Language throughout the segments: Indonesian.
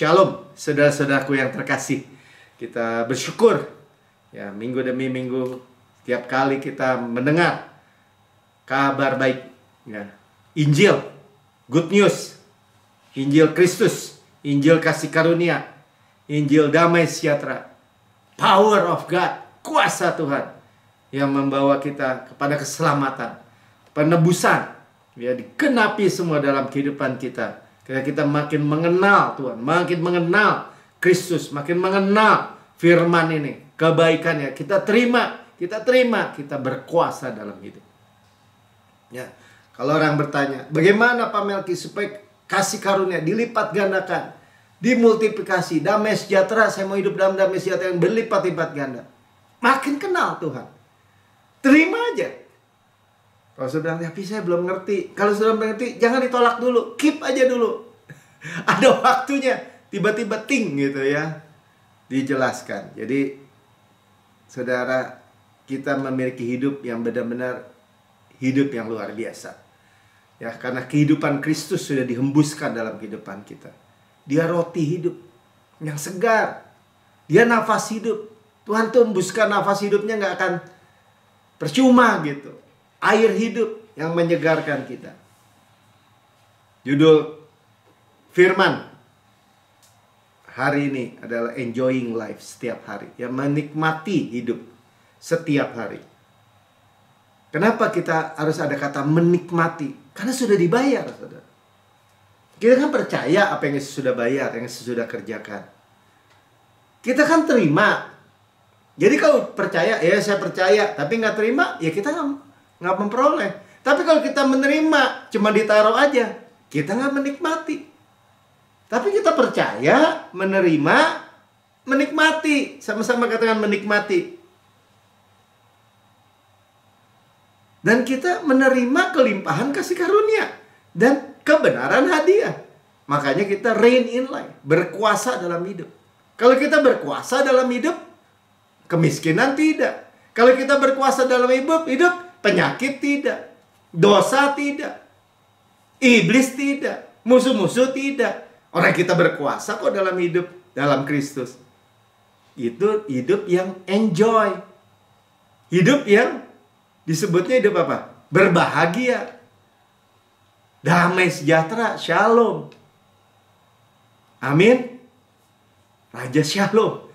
Shalom, saudara-saudaraku yang terkasih. Kita bersyukur ya, minggu demi minggu tiap kali kita mendengar kabar baik ya. Injil, good news, Injil Kristus, Injil kasih karunia, Injil damai sejahtera, power of God, kuasa Tuhan yang membawa kita kepada keselamatan, penebusan ya, dikenapi semua dalam kehidupan kita. Kita makin mengenal Tuhan, makin mengenal Kristus, makin mengenal firman ini, kebaikannya. Kita terima, kita berkuasa dalam hidup. Ya, kalau orang bertanya, bagaimana Pak Melki supaya kasih karunia dilipat gandakan, dimultiplikasi, damai sejahtera, saya mau hidup dalam damai sejahtera yang berlipat-lipat ganda. Makin kenal Tuhan. Terima aja. Kalau sudah bilang, tapi saya belum ngerti. Kalau sudah mengerti, jangan ditolak dulu. Keep aja dulu. Ada waktunya. Tiba-tiba ting gitu ya. Dijelaskan. Jadi, saudara, kita memiliki hidup yang benar-benar hidup yang luar biasa. Ya, karena kehidupan Kristus sudah dihembuskan dalam kehidupan kita. Dia roti hidup yang segar. Dia nafas hidup. Tuhan tuh hembuskan nafas hidupnya nggak akan percuma gitu. Air hidup yang menyegarkan kita. Judul firman hari ini adalah enjoying life setiap hari. Yang menikmati hidup setiap hari. Kenapa kita harus ada kata menikmati? Karena sudah dibayar, saudara. Kita kan percaya apa yang Yesus sudah bayar, yang Yesus sudah kerjakan. Kita kan terima. Jadi kalau percaya, ya saya percaya. Tapi nggak terima, ya kita nggak memperoleh. Tapi kalau kita menerima, cuma ditaruh aja, kita nggak menikmati. Tapi kita percaya, menerima, menikmati. Sama-sama katakan menikmati. Dan kita menerima kelimpahan kasih karunia dan kebenaran hadiah. Makanya kita reign in life, berkuasa dalam hidup. Kalau kita berkuasa dalam hidup, kemiskinan tidak. Kalau kita berkuasa dalam hidup, penyakit tidak, dosa tidak, iblis tidak, musuh-musuh tidak. Orang kita berkuasa kok dalam hidup, dalam Kristus. Itu hidup yang enjoy. Hidup yang disebutnya hidup apa? Berbahagia. Damai sejahtera, shalom. Amin. Raja Shalom.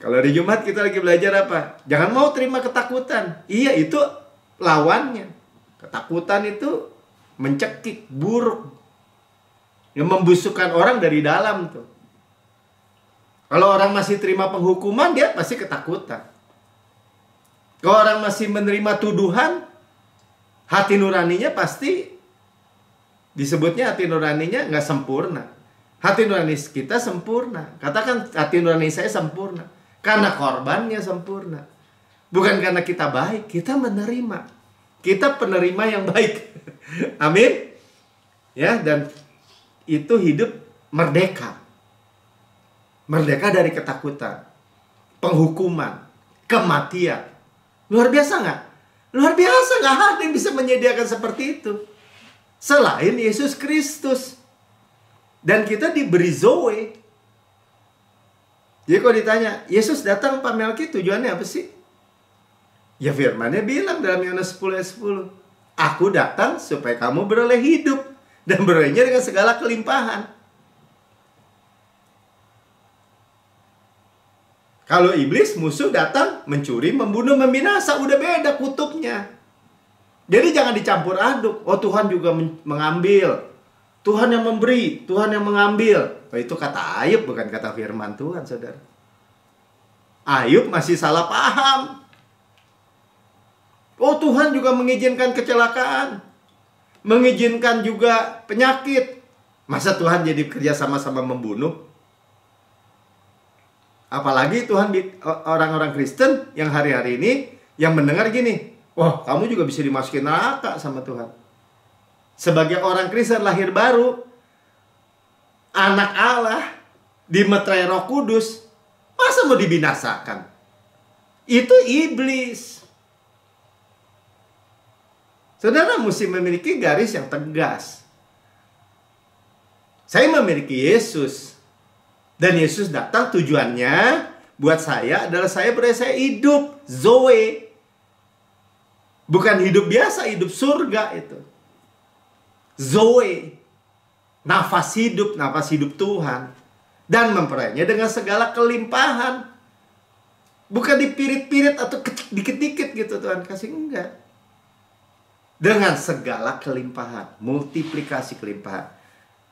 Kalau di Jumat kita lagi belajar apa? Jangan mau terima ketakutan. Iya, itu lawannya. Ketakutan itu mencekik, buruk, yang membusukkan orang dari dalam tuh. Kalau orang masih terima penghukuman, dia pasti ketakutan. Kalau orang masih menerima tuduhan, hati nuraninya pasti disebutnya hati nuraninya nggak sempurna. Hati nurani kita sempurna. Katakan hati nurani saya sempurna. Karena korbannya sempurna. Bukan karena kita baik, kita menerima. Kita penerima yang baik. Amin. Ya, dan itu hidup merdeka. Merdeka dari ketakutan, penghukuman, kematian. Luar biasa nggak? Luar biasa, nggak ada yang bisa menyediakan seperti itu selain Yesus Kristus. Dan kita diberi Zoe. Jadi kalau ditanya, Yesus datang Pak Melki tujuannya apa sih? Ya firmannya bilang dalam Yohanes 10 ayat 10. Aku datang supaya kamu beroleh hidup. Dan berolehnya dengan segala kelimpahan. Kalau iblis musuh datang mencuri, membunuh, membinasa. Udah beda kutubnya. Jadi jangan dicampur aduk. Oh Tuhan juga mengambil. Tuhan yang memberi, Tuhan yang mengambil. Oh, itu kata Ayub, bukan kata firman Tuhan, saudara. Ayub masih salah paham. Oh, Tuhan juga mengizinkan kecelakaan. Mengizinkan juga penyakit. Masa Tuhan jadi kerja sama-sama membunuh? Apalagi Tuhan, orang-orang Kristen yang hari-hari ini, yang mendengar gini. Wah, kamu juga bisa dimasukin neraka sama Tuhan. Sebagai orang Kristen lahir baru, anak Allah, dimeterai Roh Kudus, masa mau dibinasakan? Itu iblis. Saudara mesti memiliki garis yang tegas. Saya memiliki Yesus. Dan Yesus datang tujuannya buat saya adalah saya hidup Zoe. Bukan hidup biasa, hidup surga itu. Zoe. Nafas hidup Tuhan. Dan memperolehnya dengan segala kelimpahan. Bukan dipirit-pirit atau dikit-dikit gitu Tuhan kasih, enggak. Dengan segala kelimpahan, multiplikasi kelimpahan.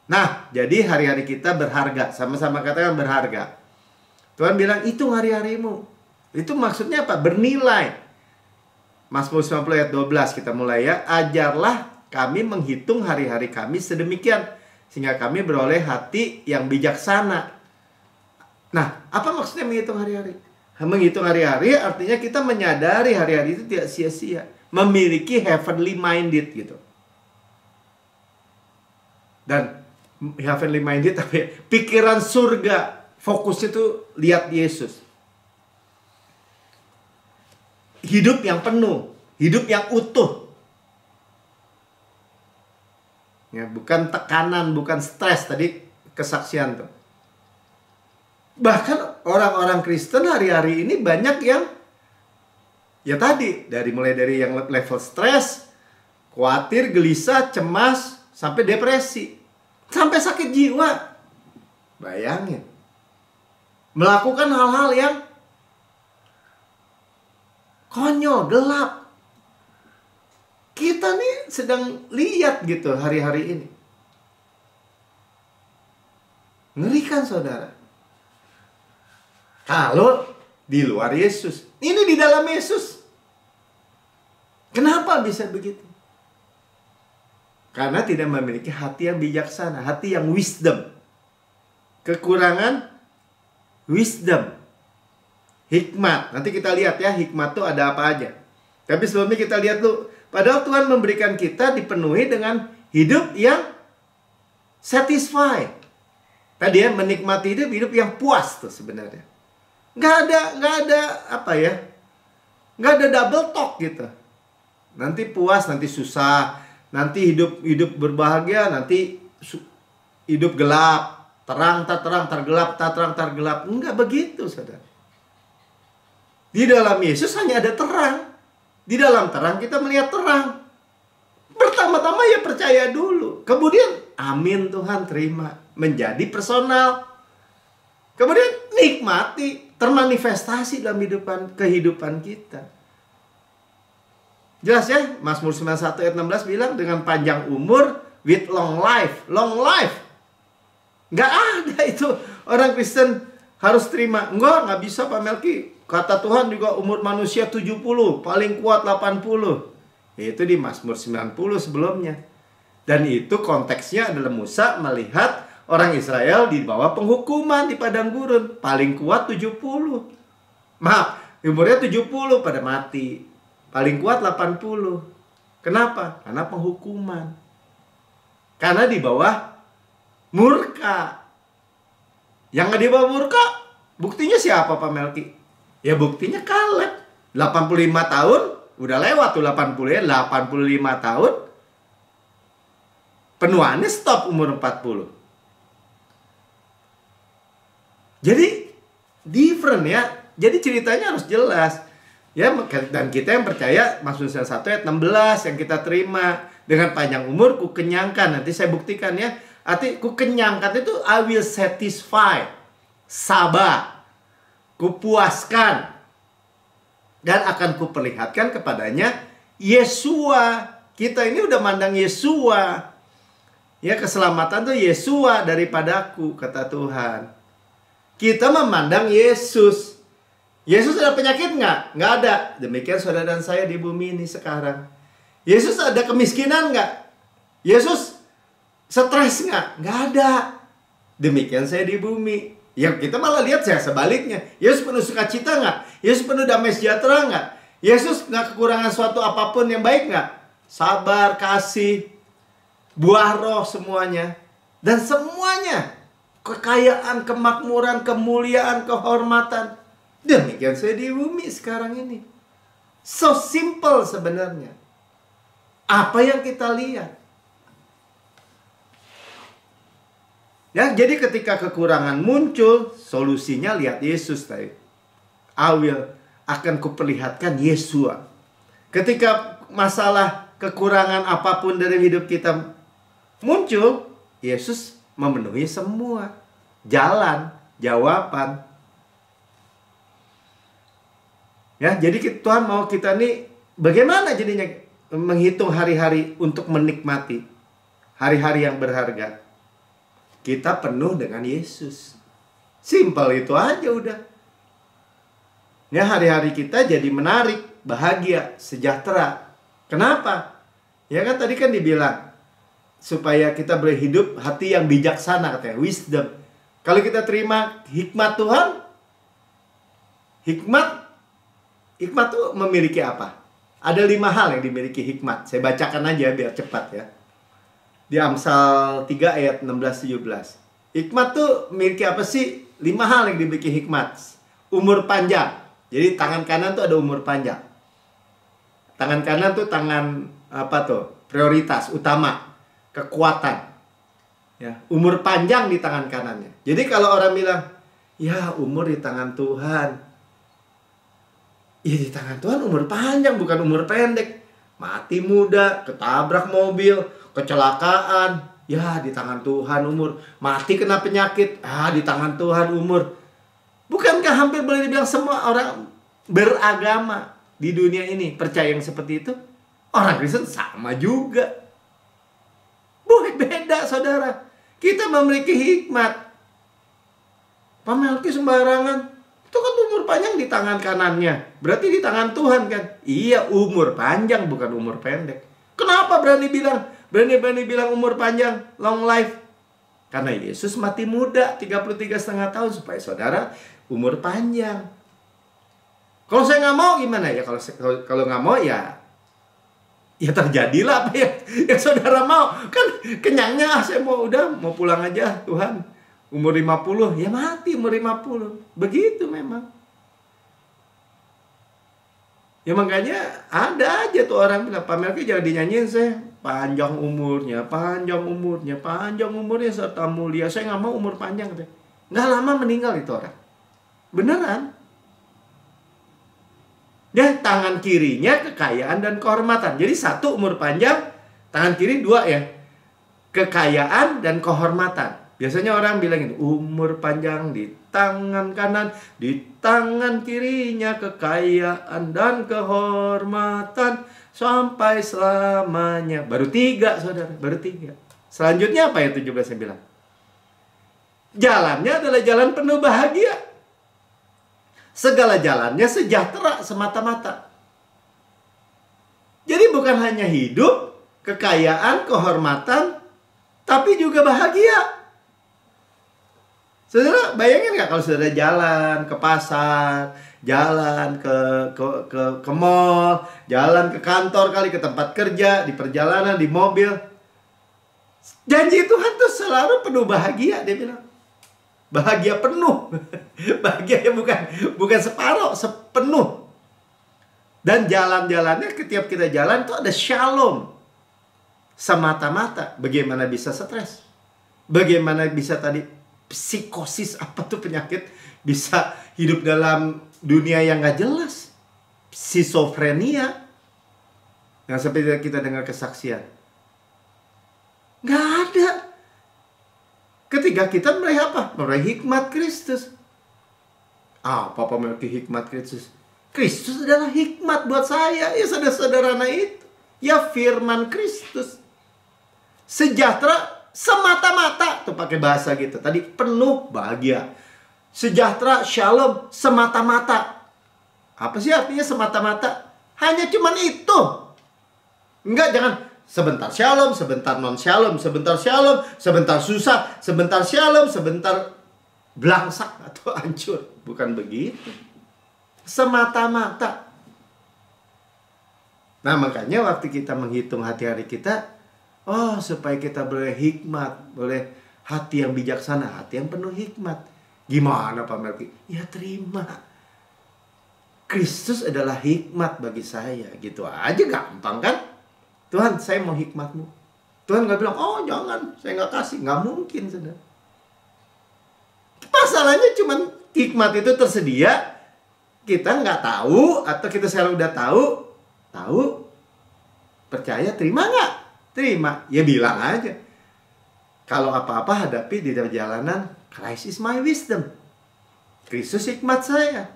Nah, jadi hari-hari kita berharga. Sama-sama katakan berharga. Tuhan bilang, itu hari-harimu. Itu maksudnya apa? Bernilai. Mazmur 90 ayat 12 kita mulai ya. Ajarlah kami menghitung hari-hari kami sedemikian, sehingga kami beroleh hati yang bijaksana. Nah, apa maksudnya menghitung hari-hari? Menghitung hari-hari artinya kita menyadari hari-hari itu tidak sia-sia. Memiliki heavenly minded gitu. Dan heavenly minded, tapi pikiran surga, fokusnya tuh lihat Yesus. Hidup yang penuh, hidup yang utuh. Ya, bukan tekanan, bukan stres tadi kesaksian tuh. Bahkan orang-orang Kristen hari-hari ini banyak yang ya tadi mulai dari yang level stres, khawatir, gelisah, cemas, sampai depresi. Sampai sakit jiwa. Bayangin. Melakukan hal-hal yang konyol, gelap. Kita nih sedang lihat gitu hari-hari ini. Ngerikan saudara. Kalau di luar Yesus. Ini di dalam Yesus. Kenapa bisa begitu? Karena tidak memiliki hati yang bijaksana, hati yang wisdom. Kekurangan wisdom. Hikmat. Nanti kita lihat ya, hikmat itu ada apa aja. Tapi sebelumnya kita lihat dulu. Padahal Tuhan memberikan kita dipenuhi dengan hidup yang satisfied. Tadi ya, menikmati hidup yang puas tuh sebenarnya. Nggak ada apa ya. Nggak ada double talk gitu. Nanti puas, nanti susah. Nanti hidup berbahagia, nanti hidup gelap, terang, tak terang, tergelap, tak terang, tergelap. Enggak begitu, saudara. Di dalam Yesus hanya ada terang. Di dalam terang kita melihat terang. Pertama-tama ya percaya dulu. Kemudian, amin Tuhan, terima. Menjadi personal. Kemudian nikmati, termanifestasi dalam kehidupan kita. Jelas ya, Mazmur 91 ayat 16 bilang dengan panjang umur with long life. Long life. Nggak ada itu orang Kristen harus terima. Nggak bisa Pak Melki. Kata Tuhan juga umur manusia 70, paling kuat 80. Itu di Mazmur 90 sebelumnya. Dan itu konteksnya adalah Musa melihat orang Israel di bawah penghukuman di padang gurun. Paling kuat 70. Maaf, umurnya 70 pada mati. Paling kuat 80. Kenapa? Karena penghukuman. Karena di bawah murka. Yang nggak di bawah murka, buktinya siapa Pak Melki? Ya buktinya Kaleb. 85 tahun, udah lewat tuh 80 ya. 85 tahun. Penuaannya stop umur 40. Jadi, different ya. Jadi ceritanya harus jelas. Ya, dan kita yang percaya Mazmur 1 ayat 16 yang kita terima dengan panjang umur ku kenyangkan. Nanti saya buktikan ya. Arti ku kenyangkan itu I will satisfy. Sabar. Ku puaskan. Dan akan ku perlihatkan kepadanya Yesua. Kita ini udah mandang Yesua. Ya, keselamatan tuh Yesua daripadaku, kata Tuhan. Kita memandang Yesus. Yesus ada penyakit nggak? Nggak ada. Demikian saudara dan saya di bumi ini sekarang. Yesus ada kemiskinan nggak? Yesus stres nggak? Nggak ada. Demikian saya di bumi. Yang kita malah lihat saya sebaliknya. Yesus penuh sukacita nggak? Yesus penuh damai sejahtera nggak? Yesus nggak kekurangan suatu apapun yang baik nggak? Sabar, kasih, buah roh semuanya. Dan semuanya. Kekayaan, kemakmuran, kemuliaan, kehormatan. Demikian saya di bumi sekarang ini. So simple sebenarnya. Apa yang kita lihat? Ya, jadi ketika kekurangan muncul, solusinya lihat Yesus tadi. Akan kuperlihatkan Yesua. Ketika masalah kekurangan apapun dari hidup kita muncul, Yesus memenuhi semua. Jalan, jawaban. Ya, jadi Tuhan mau kita nih bagaimana jadinya menghitung hari-hari untuk menikmati hari-hari yang berharga. Kita penuh dengan Yesus. Simpel itu aja udah. Ya, hari-hari kita jadi menarik, bahagia, sejahtera. Kenapa? Ya kan tadi kan dibilang supaya kita berhidup hati yang bijaksana, katanya, wisdom. Kalau kita terima hikmat Tuhan, hikmat tuh memiliki apa? Ada 5 hal yang dimiliki hikmat. Saya bacakan aja biar cepat ya. Di Amsal 3 ayat 16-17. Hikmat tuh memiliki apa sih? 5 hal yang dimiliki hikmat. Umur panjang. Jadi tangan kanan tuh ada umur panjang. Tangan kanan tuh tangan apa tuh? Prioritas, utama. Kekuatan. Ya, umur panjang di tangan kanannya. Jadi kalau orang bilang, ya umur di tangan Tuhan. Ya di tangan Tuhan umur panjang, bukan umur pendek. Mati muda, ketabrak mobil, kecelakaan, ya di tangan Tuhan umur. Mati kena penyakit, di tangan Tuhan umur. Bukankah hampir boleh dibilang semua orang beragama di dunia ini percaya yang seperti itu? Orang Kristen sama juga. Beda saudara. Kita memiliki hikmat. Pak Melki sembarangan. Itu kan umur panjang di tangan kanannya. Berarti di tangan Tuhan kan? Iya, umur panjang bukan umur pendek. Kenapa berani bilang umur panjang, long life? Karena Yesus mati muda, 33,5 tahun supaya saudara umur panjang. Kalau saya nggak mau gimana ya? Kalau nggak mau ya terjadilah apa yang saudara mau. Kan kenyangnya saya mau pulang aja Tuhan. Umur 50, ya mati umur 50. Begitu memang. Ya makanya ada aja tuh orang bilang, Pak Melki jangan dinyanyiin saya. Panjang umurnya serta mulia. Saya nggak mau umur panjang. Nggak lama meninggal itu orang. Beneran. Dia tangan kirinya kekayaan dan kehormatan. Jadi 1 umur panjang, tangan kiri 2 ya. Kekayaan dan kehormatan. Biasanya orang bilang ini, umur panjang di tangan kanan, di tangan kirinya kekayaan dan kehormatan sampai selamanya. Baru 3 saudara, baru 3. Selanjutnya apa ya 17 saya bilang? Jalannya adalah jalan penuh bahagia. Segala jalannya sejahtera semata-mata. Jadi bukan hanya hidup, kekayaan, kehormatan, tapi juga bahagia. Saudara, bayangin nggak kalau saudara jalan ke pasar, jalan ke mall, jalan ke kantor kali, ke tempat kerja, di perjalanan, di mobil. Janji Tuhan tuh selalu penuh bahagia, dia bilang. Bahagia penuh. Bahagianya bukan separuh, sepenuh. Dan jalan-jalannya setiap kita jalan tuh ada shalom. Semata-mata. Bagaimana bisa stres? Bagaimana bisa tadi psikosis, apa tuh penyakit, bisa hidup dalam dunia yang gak jelas. Schizophrenia. Yang seperti kita dengar kesaksian. Gak ada. Ketika kita meraih apa? Meraih hikmat Kristus. Apa memiliki hikmat Kristus? Kristus adalah hikmat buat saya. Ya sederhana itu. Ya firman Kristus. Sejahtera semata-mata. Tuh pakai bahasa gitu. Tadi penuh bahagia. Sejahtera, shalom, semata-mata. Apa sih artinya semata-mata? Hanya cuman itu. Enggak, jangan sebentar shalom, sebentar non shalom, sebentar shalom, sebentar susah, sebentar shalom, sebentar belangsak atau hancur. Bukan begitu. Semata-mata. Nah, makanya waktu kita menghitung hari-hari kita, supaya kita boleh hikmat, boleh hati yang bijaksana, hati yang penuh hikmat. Gimana Pak Melki? Ya terima. Kristus adalah hikmat bagi saya. Gitu aja gampang kan? Tuhan, saya mau hikmatmu. Tuhan gak bilang, jangan, saya gak kasih. Gak mungkin, saudara. Masalahnya cuman hikmat itu tersedia, kita nggak tahu, atau kita sekarang udah tahu, percaya, terima nggak? Terima, ya bilang aja. Kalau apa-apa hadapi di perjalanan, Christ is my wisdom. Kristus hikmat saya.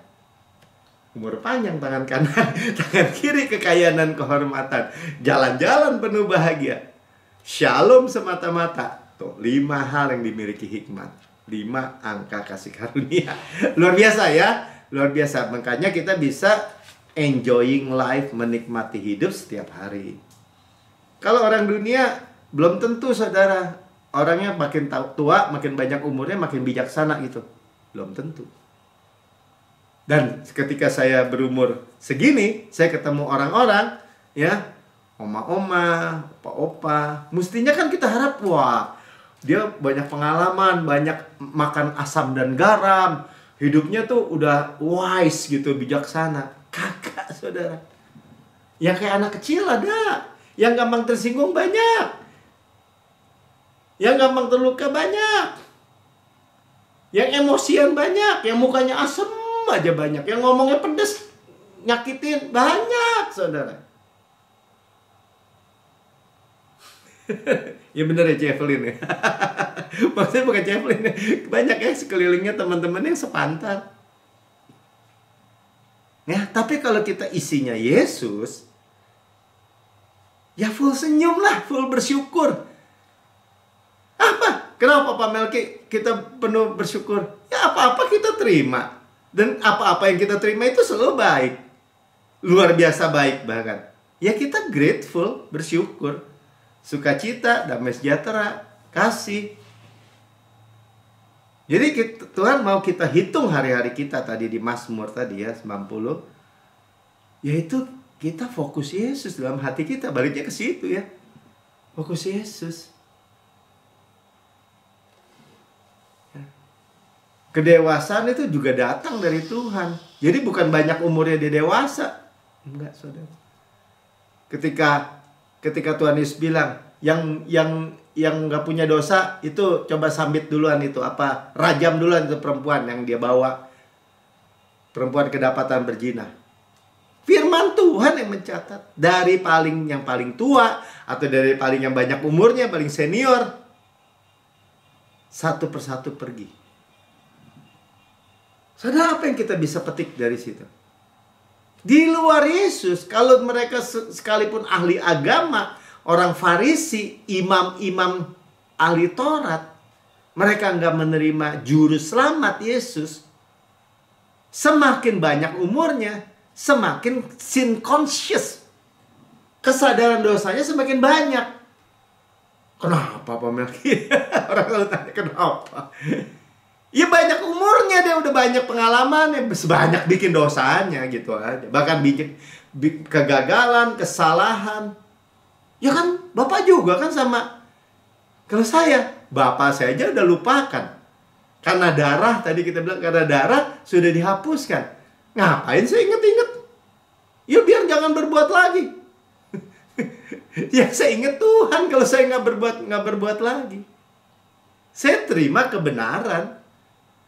Umur panjang tangan kanan, tangan kiri kekayaan dan kehormatan. Jalan-jalan penuh bahagia. Shalom semata-mata. Tuh, 5 hal yang dimiliki hikmat. 5 angka kasih karunia. Luar biasa ya. Luar biasa. Makanya kita bisa enjoying life, menikmati hidup setiap hari. Kalau orang dunia, belum tentu saudara. Orangnya makin tua, makin banyak umurnya, makin bijaksana gitu. Belum tentu. Dan ketika saya berumur segini, saya ketemu orang-orang, ya, oma-oma, opa-opa. Mestinya kan kita harap, wah, dia banyak pengalaman, banyak makan asam dan garam. Hidupnya tuh udah wise gitu, bijaksana. Kagak, saudara. Yang kayak anak kecil ada. Yang gampang tersinggung banyak. Yang gampang terluka banyak. Yang emosian banyak. Yang mukanya asem aja banyak. Yang ngomongnya pedes, nyakitin banyak, saudara. Ya bener ya, Evelyn ya. Maksudnya bukan Evelyn ya. Banyak ya sekelilingnya teman-teman yang sepantar. Ya, tapi kalau kita isinya Yesus, ya full senyum lah, full bersyukur. Apa? Kenapa Pak Melki kita penuh bersyukur? Ya apa-apa kita terima. Dan apa-apa yang kita terima itu selalu baik. Luar biasa baik bahkan. Ya kita grateful, bersyukur. Sukacita, damai sejahtera, kasih. Jadi Tuhan mau kita hitung hari-hari kita tadi di Mazmur tadi ya, 90. Yaitu kita fokus Yesus dalam hati kita. Baliknya ke situ ya. Fokus Yesus. Kedewasaan itu juga datang dari Tuhan. Jadi bukan banyak umurnya dia dewasa. Enggak, saudara. Ketika Tuhan Yesus bilang, yang nggak punya dosa itu coba sambit duluan itu apa? Rajam duluan itu perempuan yang dia bawa. Perempuan kedapatan berzina. Firman Tuhan yang mencatat dari yang paling tua atau dari paling yang banyak umurnya, paling senior, satu persatu pergi. Saudara, apa yang kita bisa petik dari situ? Di luar Yesus, kalau mereka sekalipun ahli agama, orang Farisi, imam-imam ahli Taurat, mereka nggak menerima juru selamat Yesus. Semakin banyak umurnya, semakin sin conscious. Kesadaran dosanya semakin banyak. Kenapa Pak Melki? Orang selalu tanya kenapa? Ya banyak umurnya, dia udah banyak pengalaman, sebanyak bikin dosanya gitu aja. Bahkan bikin kegagalan, kesalahan. Ya kan, Bapak juga kan sama. Kalau Bapak saya aja udah lupakan. Karena darah, tadi kita bilang karena darah sudah dihapuskan. Ngapain saya inget-inget? Ya biar jangan berbuat lagi. Ya saya inget Tuhan kalau saya nggak berbuat lagi. Saya terima kebenaran.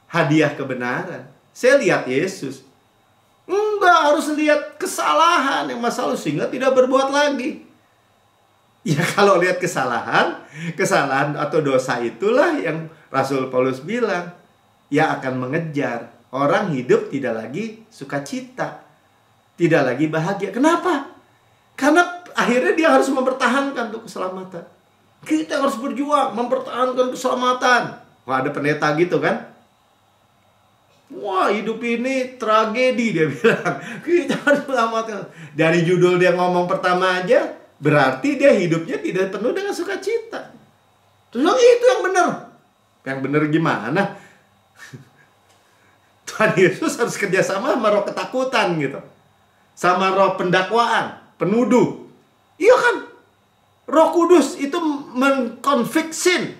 Hadiah kebenaran. Saya lihat Yesus. Enggak harus lihat kesalahan yang masa lalu sehingga tidak berbuat lagi. Ya kalau lihat kesalahan atau dosa itulah yang Rasul Paulus bilang, ya akan mengejar. Orang hidup tidak lagi sukacita, tidak lagi bahagia. Kenapa? Karena akhirnya dia harus mempertahankan tuh keselamatan. Kita harus berjuang mempertahankan keselamatan. Wah, ada pendeta gitu kan? Wah, hidup ini tragedi, dia bilang. Kita harus selamatkan. Dari judul dia ngomong pertama aja, berarti dia hidupnya tidak penuh dengan sukacita. Terus itu yang benar. Yang benar gimana? Tuhan Yesus harus kerjasama sama roh ketakutan gitu. Sama roh pendakwaan, penuduh. Iya kan? Roh Kudus itu mengkonviksin,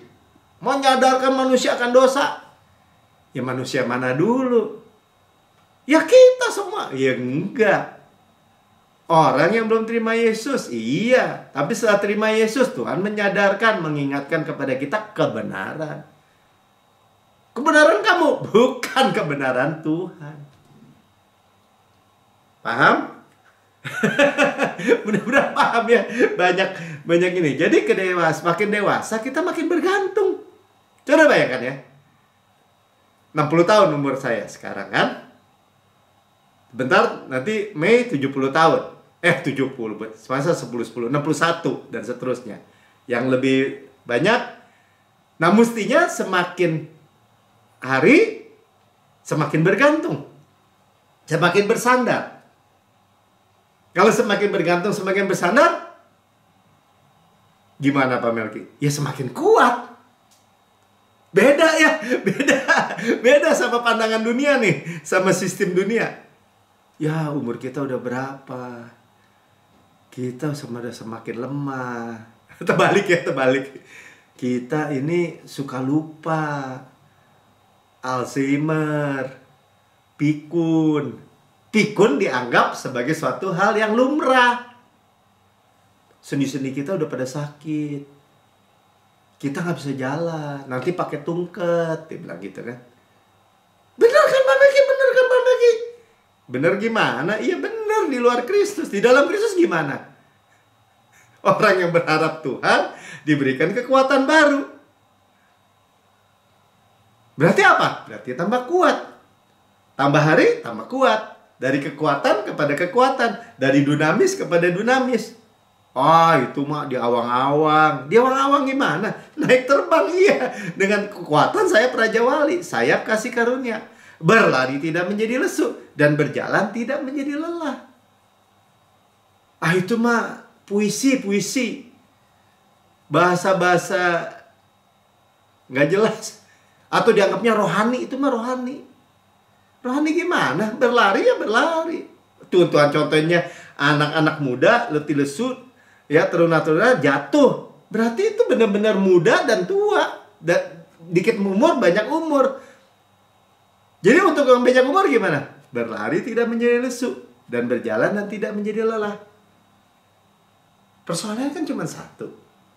menyadarkan manusia akan dosa. Ya manusia mana dulu? Ya kita semua. Ya enggak. Orang yang belum terima Yesus, iya. Tapi setelah terima Yesus, Tuhan menyadarkan, mengingatkan kepada kita kebenaran. Kebenaran kamu, bukan kebenaran Tuhan. Paham? Mudah-mudahan paham ya. Banyak ini. Jadi makin dewasa kita makin bergantung. Coba bayangkan ya. 60 tahun umur saya sekarang kan. Bentar nanti Mei 70 tahun. 70, masa 10, 61 dan seterusnya. Yang lebih banyak. Nah mestinya semakin hari semakin bergantung. Semakin bersandar. Kalau semakin bergantung, semakin bersandar, gimana Pak Melki? Ya semakin kuat. Beda ya, beda sama pandangan dunia nih, sama sistem dunia. Ya umur kita udah berapa? Kita udah semakin lemah. Terbalik ya, terbalik. Kita ini suka lupa. Alzheimer, pikun. Pikun dianggap sebagai suatu hal yang lumrah. Sendi-sendi kita udah pada sakit. Kita nggak bisa jalan. Nanti pakai tungket, dia bilang gitu kan. Bener kan Pak Meki? Bener kan Pak Meki? Bener gimana? Iya bener, di luar Kristus. Di dalam Kristus gimana? Orang yang berharap Tuhan diberikan kekuatan baru. Berarti apa? Berarti tambah kuat. Tambah hari, tambah kuat. Dari kekuatan kepada kekuatan. Dari dunamis kepada dunamis. Itu mah di awang-awang. Di awang-awang gimana? Naik terbang, iya. Dengan kekuatan saya Praja Wali. Sayap kasih karunia. Berlari tidak menjadi lesu. Dan berjalan tidak menjadi lelah. Itu mah puisi-puisi. Bahasa-bahasa nggak jelas. Atau dianggapnya rohani. Itu mah rohani. Rohani gimana? Berlari ya berlari. Tuh contohnya anak-anak muda letih lesu, ya teruna-teruna jatuh. Berarti itu benar-benar muda dan tua. Dikit umur, banyak umur. Jadi untuk yang banyak umur gimana? Berlari tidak menjadi lesu dan berjalan dan tidak menjadi lelah. Persoalannya kan cuma satu.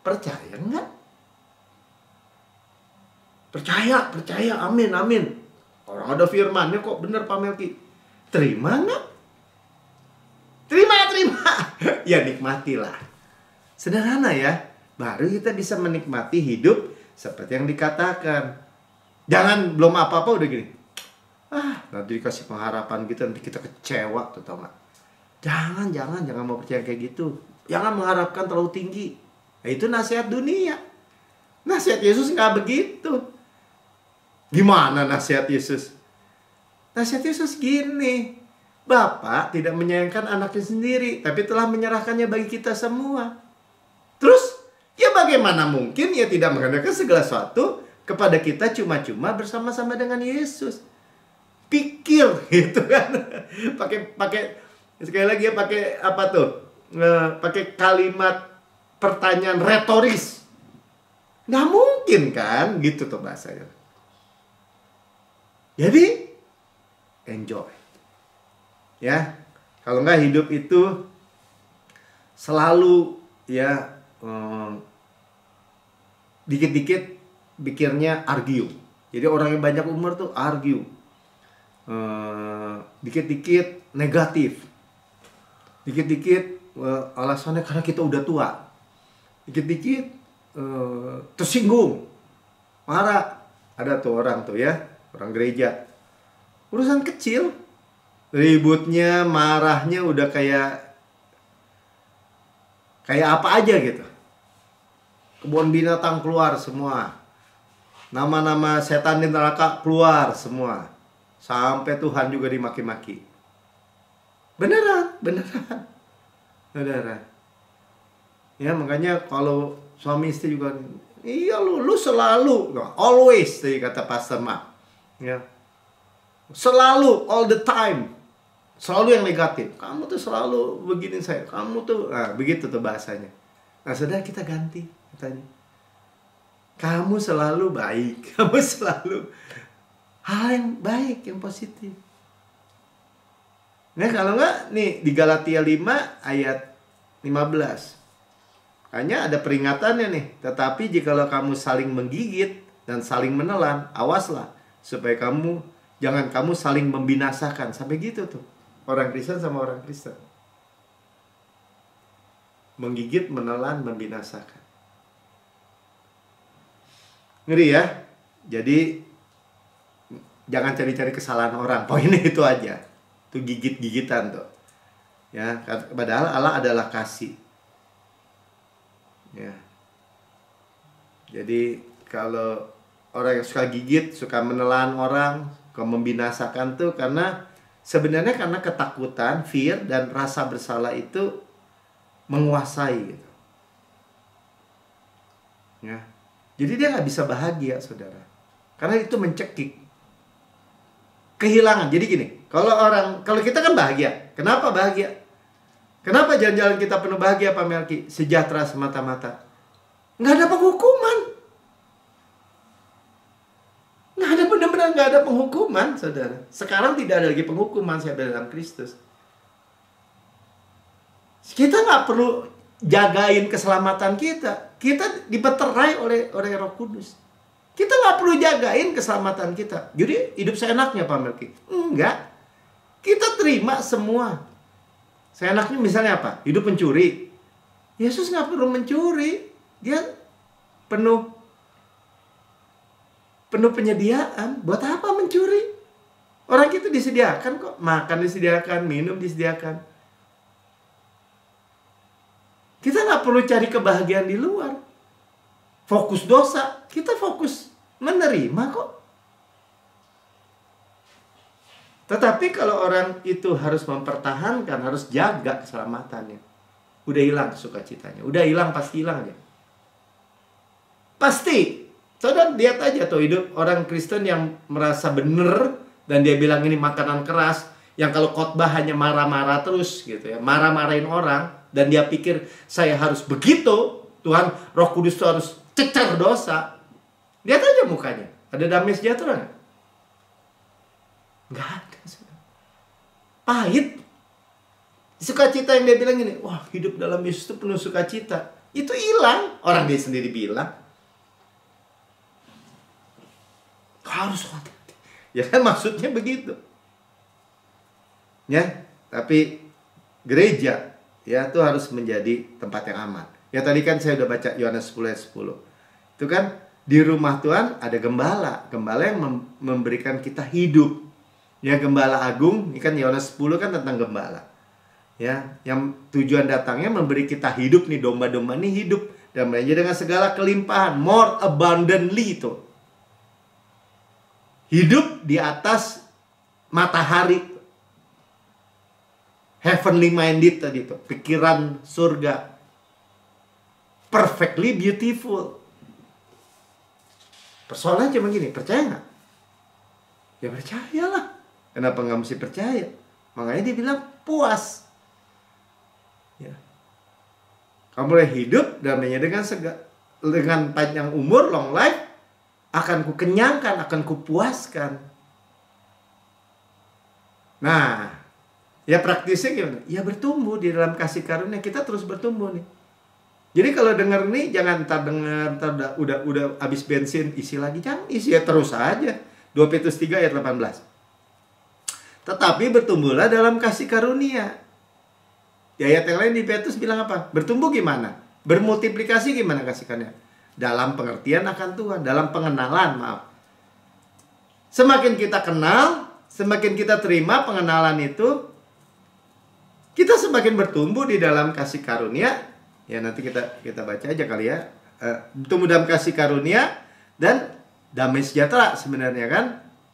Percaya enggak? Percaya, amin, amin. Orang ada firmannya kok, bener Pak Melki. Terima nggak? Terima. Ya nikmatilah. Sederhana ya. Baru kita bisa menikmati hidup seperti yang dikatakan. Jangan belum apa-apa udah gini. Nanti dikasih pengharapan gitu, nanti kita kecewa tuh, tau nggak? Jangan mau percaya kayak gitu. Jangan mengharapkan terlalu tinggi. Nah, itu nasihat dunia. Nasihat Yesus nggak begitu. Gimana nasihat Yesus? Nasihat Yesus gini. Bapa tidak menyayangkan anaknya sendiri, tapi telah menyerahkannya bagi kita semua. Terus, ya bagaimana mungkin ia tidak mengandalkan segala sesuatu kepada kita cuma-cuma bersama-sama dengan Yesus? Pikir gitu kan. Pakai sekali lagi ya, pakai apa tuh? Pakai kalimat pertanyaan retoris. Nggak mungkin kan? Gitu tuh bahasanya. Jadi, enjoy. Ya, kalau nggak hidup itu selalu ya dikit-dikit pikirnya argue. Jadi orang yang banyak umur tuh argue. Dikit-dikit negatif. Dikit-dikit alasannya karena kita udah tua. Dikit-dikit tersinggung. Marah. Ada tuh orang tuh ya. Orang gereja. Urusan kecil. Ributnya, marahnya udah kayak apa aja gitu. Kebun binatang keluar semua. Nama-nama setan di neraka keluar semua. Sampai Tuhan juga dimaki-maki. Beneran. Ya makanya kalau suami istri juga, iya lu selalu, always tadi kata Pastor Mark. Ya. Selalu, all the time. Selalu yang negatif. Kamu tuh selalu begini saya. Kamu tuh, begitu tuh bahasanya. Nah, saudara kita ganti katanya. Kamu selalu baik. Kamu selalu hal yang baik, yang positif. Nah, kalau enggak, nih di Galatia 5 ayat 15. Hanya ada peringatannya nih. Tetapi jikalau kamu saling menggigit dan saling menelan, awaslah. supaya jangan kamu saling membinasakan. Sampai gitu tuh. Orang Kristen sama orang Kristen. Menggigit, menelan, membinasakan. Ngeri ya. Jadi jangan cari-cari kesalahan orang. Poinnya itu aja. Itu gigit-gigitan tuh. Ya, padahal Allah adalah kasih. Ya. Jadi kalau orang yang suka gigit, suka menelan orang, suka membinasakan tuh karena sebenarnya karena ketakutan, fear, dan rasa bersalah itu menguasai gitu. Ya. Jadi dia nggak bisa bahagia, saudara. Karena itu mencekik. Kehilangan. Jadi gini, kalau kita kan bahagia. Kenapa bahagia? Kenapa jalan-jalan kita penuh bahagia, Pak Melki? Sejahtera semata-mata. Nggak ada penghukuman. Benar-benar nggak ada penghukuman, saudara. Sekarang tidak ada lagi penghukuman, saya dalam Kristus. Kita nggak perlu jagain keselamatan kita. Kita dipeterai oleh Roh Kudus. Kita nggak perlu jagain keselamatan kita. Jadi hidup seenaknya, Pak Melki? Enggak. Kita terima semua. Seenaknya misalnya apa? Hidup mencuri. Yesus nggak perlu mencuri. Dia penuh penyediaan. Buat apa mencuri? Orang kita disediakan kok. Makan disediakan, minum disediakan. Kita nggak perlu cari kebahagiaan di luar. Fokus dosa, kita fokus menerima kok. Tetapi kalau orang itu harus mempertahankan, harus jaga keselamatannya, udah hilang sukacitanya, udah hilang, pasti hilang aja. Pasti. Saudara lihat aja tuh hidup orang Kristen yang merasa bener dan dia bilang ini makanan keras, yang kalau khotbah hanya marah-marah terus gitu ya, marah-marahin orang, dan dia pikir saya harus begitu, Tuhan Roh Kudus itu harus cecar dosa. Lihat aja mukanya, ada damai sejahtera nggak? Nggak ada. Pahit. Sukacita yang dia bilang ini, wah hidup dalam Yesus itu penuh sukacita, itu hilang. Orang dia sendiri bilang harus hati-hati. Ya kan maksudnya begitu. Ya, tapi gereja ya itu harus menjadi tempat yang aman. Ya tadi kan saya udah baca Yohanes 10 ayat 10. Itu kan di rumah Tuhan ada gembala. Gembala yang memberikan kita hidup. Ya, gembala agung, ini kan Yohanes 10 kan tentang gembala. Ya, yang tujuan datangnya memberi kita hidup nih, domba-domba ini hidup dan belanja dengan segala kelimpahan, more abundantly itu. Hidup di atas matahari. Heavenly minded tadi itu, pikiran surga. Perfectly beautiful. Persoalannya cuma gini, percaya nggak? Ya percayalah. Kenapa nggak mesti percaya? Makanya dia bilang puas. Ya. Kamu boleh hidup damainya dengan panjang umur, long life, akan kukenyangkan, akan kupuaskan. Nah, ya praktisnya gimana? Ya bertumbuh di dalam kasih karunia. Kita terus bertumbuh nih. Jadi kalau denger nih, jangan ntar udah habis bensin, isi lagi. Jangan isi, ya terus aja. 2 Petrus 3 ayat 18. Tetapi bertumbuhlah dalam kasih karunia. Di ayat yang lain di Petrus bilang apa? Bertumbuh gimana? Bermultiplikasi gimana kasih karunia? Dalam pengertian akan Tuhan, dalam pengenalan, maaf. Semakin kita kenal, semakin kita terima pengenalan itu, kita semakin bertumbuh di dalam kasih karunia. Ya nanti kita baca aja kali ya. Bertumbuh dalam kasih karunia dan damai sejahtera sebenarnya kan.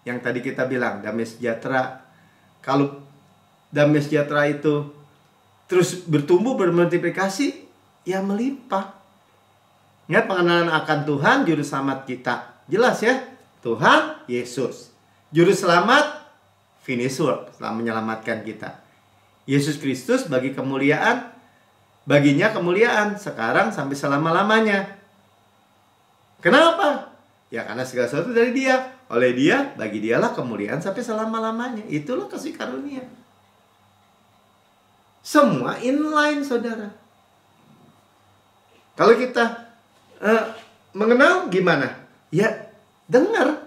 Yang tadi kita bilang damai sejahtera. Kalau damai sejahtera itu terus bertumbuh, bermultiplikasi, ya melimpah. Ya, pengenalan akan Tuhan, juru selamat kita. Jelas ya, Tuhan Yesus. Juru selamat, finish work, telah menyelamatkan kita. Yesus Kristus bagi kemuliaan, baginya kemuliaan sekarang sampai selama-lamanya. Kenapa? Ya karena segala sesuatu dari Dia. Oleh Dia, bagi Dialah kemuliaan sampai selama-lamanya. Itulah kasih karunia. Semua inline, saudara. Kalau kita mengenal gimana? Ya dengar.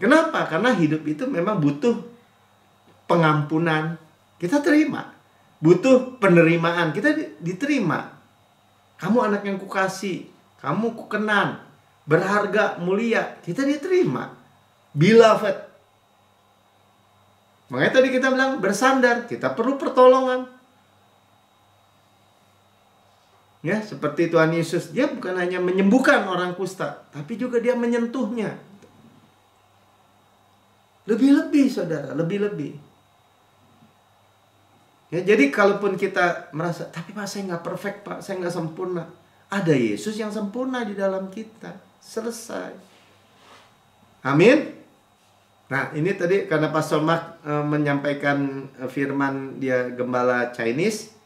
Kenapa? Karena hidup itu memang butuh pengampunan. Kita terima. Butuh penerimaan. Kita diterima. Kamu anak yang kukasih. Kamu kukenan. Berharga, mulia. Kita diterima. Beloved. Makanya tadi kita bilang bersandar. Kita perlu pertolongan. Ya, seperti Tuhan Yesus, dia bukan hanya menyembuhkan orang kusta, tapi juga dia menyentuhnya. Lebih-lebih, saudara, lebih-lebih. Ya, jadi kalaupun kita merasa, tapi Pak, saya nggak perfect, Pak, saya nggak sempurna. Ada Yesus yang sempurna di dalam kita. Selesai. Amin. Nah, ini tadi karena Pastor Mark menyampaikan firman dia gembala Chinese.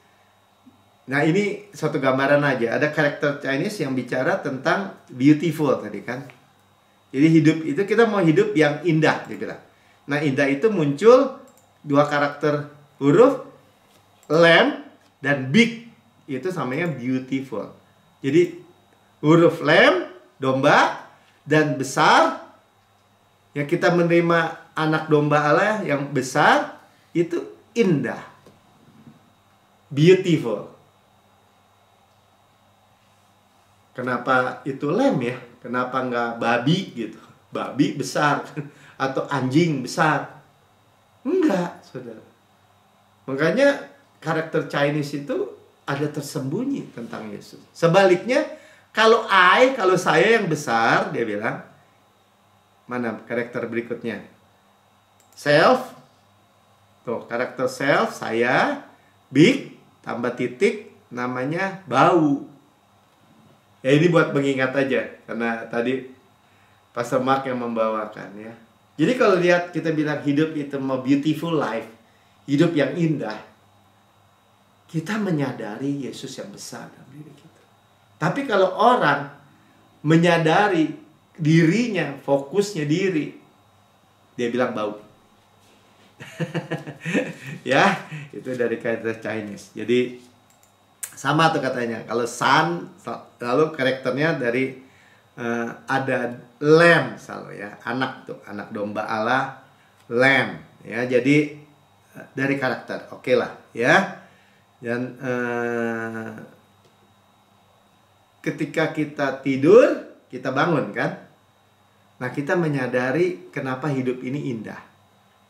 Nah, ini satu gambaran aja. Ada karakter Chinese yang bicara tentang beautiful tadi kan. Jadi hidup itu kita mau hidup yang indah, dia bilang. Nah, indah itu muncul dua karakter huruf lamb dan big. Itu namanya beautiful. Jadi huruf lamb, domba, dan besar. Yang kita menerima anak domba Allah yang besar, itu indah. Beautiful. Kenapa itu lem ya? Kenapa nggak babi gitu? Babi besar atau anjing besar? Enggak, saudara. Makanya karakter Chinese itu ada tersembunyi tentang Yesus. Sebaliknya, kalau saya yang besar, dia bilang, mana karakter berikutnya? Self. Tuh, karakter self, saya. Big, tambah titik, namanya bau. Ya, ini buat mengingat aja, karena tadi Pastor Mark yang membawakan ya. Jadi kalau lihat kita bilang hidup itu mau beautiful life, hidup yang indah, kita menyadari Yesus yang besar dalam diri kita. Tapi kalau orang menyadari dirinya, fokusnya diri, dia bilang bau. Ya, itu dari karakter Chinese. Jadi sama tuh katanya. Kalau sun, lalu karakternya dari ada lamb selalu ya, anak tuh, anak domba Allah, lamb ya. Jadi dari karakter, oke lah ya. Dan ketika kita tidur, kita bangun kan. Nah, kita menyadari kenapa hidup ini indah.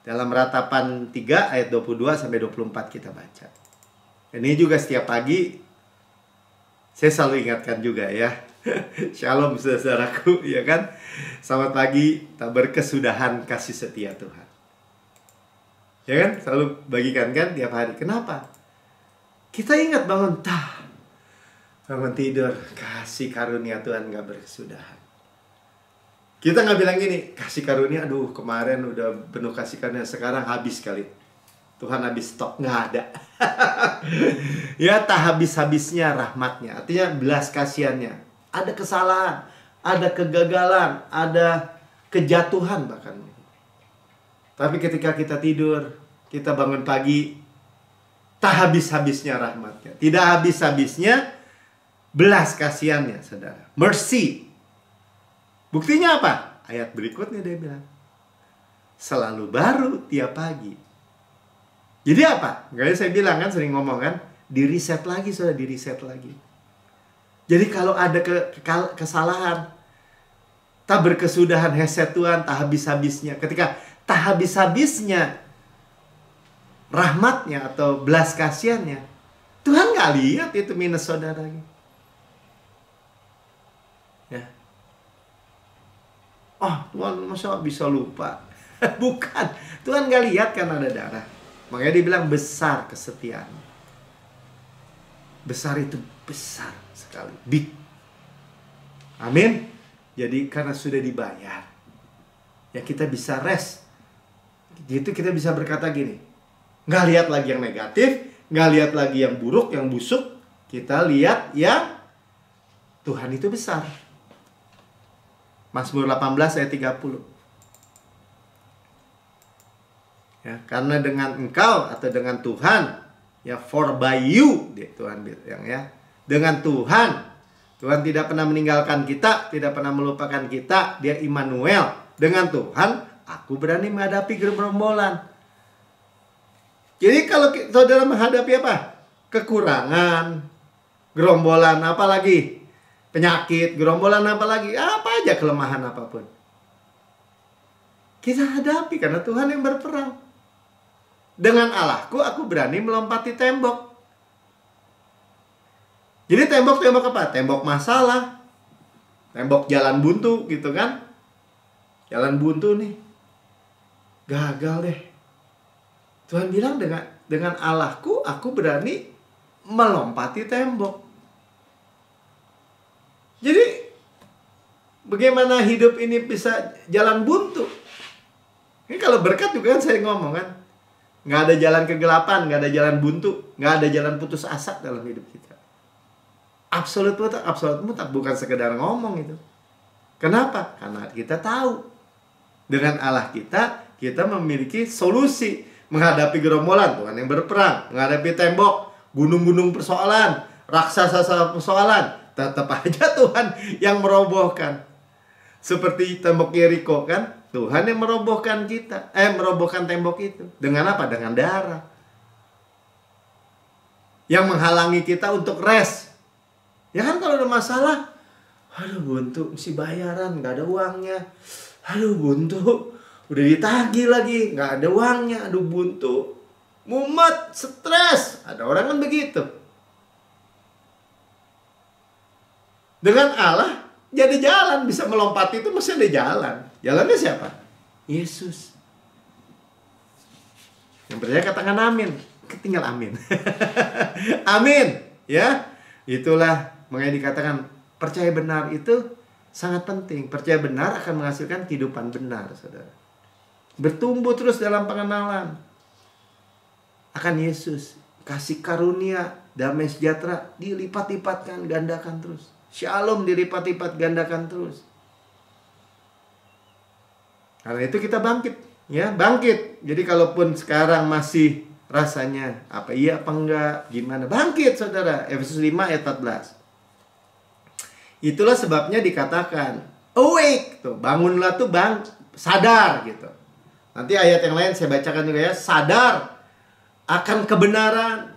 Dalam Ratapan 3 ayat 22 sampai 24 kita baca. Ini juga setiap pagi saya selalu ingatkan juga ya. Shalom saudaraku, ya kan? Selamat pagi, tak berkesudahan kasih setia Tuhan. Ya kan? Selalu bagikan kan tiap hari. Kenapa? Kita ingat bangun tidur, kasih karunia Tuhan gak berkesudahan. Kita nggak bilang gini, kasih karunia, aduh kemarin udah penuh kasih karunia, sekarang habis kali. Tuhan habis stok, nggak ada. Ya, tak habis-habisnya rahmatnya. Artinya belas kasihannya. Ada kesalahan, ada kegagalan, ada kejatuhan bahkan. Tapi ketika kita tidur, kita bangun pagi, tak habis-habisnya rahmatnya. Tidak habis-habisnya belas kasihannya, saudara. Mercy. Buktinya apa? Ayat berikutnya dia bilang, selalu baru tiap pagi. Jadi apa? Kayak saya bilang kan, sering ngomong kan, di reset lagi, sudah di reset lagi. Jadi kalau ada kesalahan, tak berkesudahan heset Tuhan, tak habis-habisnya. Ketika tak habis-habisnya rahmatnya atau belas kasihannya, Tuhan nggak lihat itu minus saudara. Ya. Oh, Tuhan masa bisa lupa? Bukan. Tuhan nggak lihat kan ada darah. Makanya dibilang besar kesetiaan. Besar itu besar sekali. Big. Amin. Jadi karena sudah dibayar, ya kita bisa rest. Gitu kita bisa berkata gini, nggak lihat lagi yang negatif, nggak lihat lagi yang buruk, yang busuk. Kita lihat yang Tuhan itu besar. Mazmur 18 ayat 30. Ya, karena dengan engkau atau dengan Tuhan, ya, for by you, Tuhan bilang ya. Dengan Tuhan, Tuhan tidak pernah meninggalkan kita, tidak pernah melupakan kita. Dia Immanuel. Dengan Tuhan, aku berani menghadapi gerombolan. Jadi kalau saudara menghadapi apa? Kekurangan, gerombolan apa lagi? Penyakit, gerombolan apa lagi? Apa aja kelemahan apapun. Kita hadapi karena Tuhan yang berperang. Dengan Allahku aku berani melompati tembok. Jadi tembok-tembok apa? Tembok masalah. Tembok jalan buntu gitu kan. Jalan buntu nih. Gagal deh. Tuhan bilang dengan Allahku aku berani melompati tembok. Jadi bagaimana hidup ini bisa jalan buntu? Ini kalau berkat juga kan saya ngomong kan. Nggak ada jalan kegelapan, nggak ada jalan buntu, nggak ada jalan putus asa dalam hidup kita. Absolut mutlak bukan sekedar ngomong itu. Kenapa? Karena kita tahu dengan Allah kita memiliki solusi menghadapi gerombolan. Tuhan yang berperang, menghadapi tembok, gunung-gunung persoalan, raksasa persoalan, tetap aja Tuhan yang merobohkan. Seperti tembok Yeriko kan, Tuhan yang merobohkan merobohkan tembok itu. Dengan apa? Dengan darah. Yang menghalangi kita untuk rest. Ya kan kalau ada masalah, aduh buntu, mesti bayaran, nggak ada uangnya. Aduh buntu, udah ditagih lagi, nggak ada uangnya. Aduh buntu, mumet, stres. Ada orang kan begitu. Dengan Allah, jadi jalan, bisa melompati itu mesti ada jalan. Jalannya siapa? Yesus. Yang percaya katakan amin. Tinggal amin. Amin. Ya, itulah makanya dikatakan percaya benar itu sangat penting. Percaya benar akan menghasilkan kehidupan benar, saudara. Bertumbuh terus dalam pengenalan akan Yesus. Kasih karunia, damai sejahtera dilipat-lipatkan, gandakan terus. Shalom dilipat-lipat, gandakan terus. Karena itu kita bangkit, ya, bangkit. Jadi kalaupun sekarang masih rasanya apa iya apa enggak, gimana, bangkit saudara. Efesus 5 ayat 14. Itulah sebabnya dikatakan awake, tuh, bangunlah tuh sadar gitu. Nanti ayat yang lain saya bacakan juga ya, sadar akan kebenaran.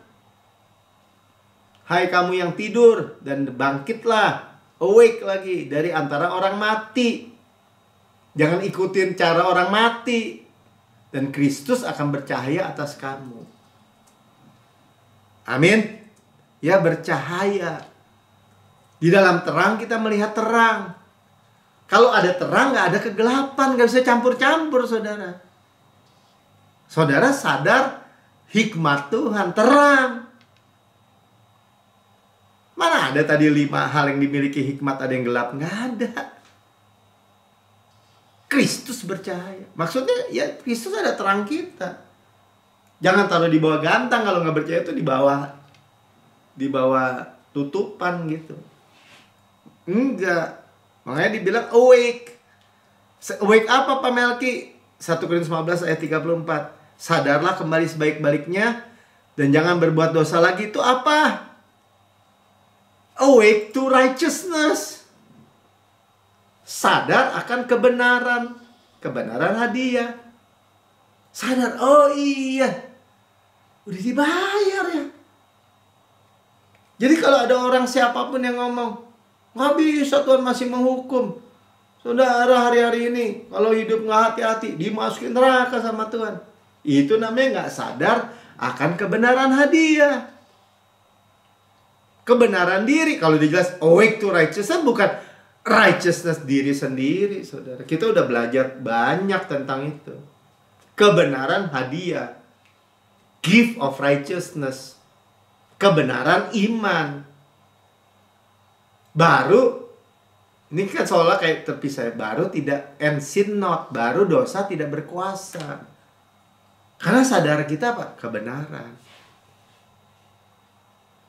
Hai kamu yang tidur, dan bangkitlah, awake lagi dari antara orang mati. Jangan ikutin cara orang mati. Dan Kristus akan bercahaya atas kamu. Amin. Ya, bercahaya. Di dalam terang kita melihat terang. Kalau ada terang, nggak ada kegelapan. Nggak bisa campur-campur, saudara. Saudara sadar hikmat Tuhan, terang. Mana ada tadi 5 hal yang dimiliki hikmat, ada yang gelap? Nggak ada. Kristus bercahaya. Maksudnya ya Kristus ada terang kita. Jangan taruh di bawah gantang. Kalau nggak percaya itu di bawah tutupan gitu. Enggak. Makanya dibilang awake. Awake apa Pak Melki? 1 Korintus 15 ayat 34. Sadarlah kembali sebaik-baiknya dan jangan berbuat dosa lagi. Itu apa? Awake to righteousness. Sadar akan kebenaran. Kebenaran hadiah. Sadar, oh iya, udah dibayar ya. Jadi kalau ada orang siapapun yang ngomong, nggak bisa Tuhan masih menghukum. Saudara hari-hari ini, kalau hidup nggak hati-hati, dimasukin neraka sama Tuhan. Itu namanya nggak sadar akan kebenaran hadiah. Kebenaran diri, kalau dijelas awake to righteousness, bukan righteousness diri sendiri, saudara. Kita udah belajar banyak tentang itu. Kebenaran hadiah, gift of righteousness, kebenaran iman. Baru, ini kan seolah kayak terpisah, baru tidak and sin not, baru dosa tidak berkuasa. Karena sadar kita apa? Kebenaran.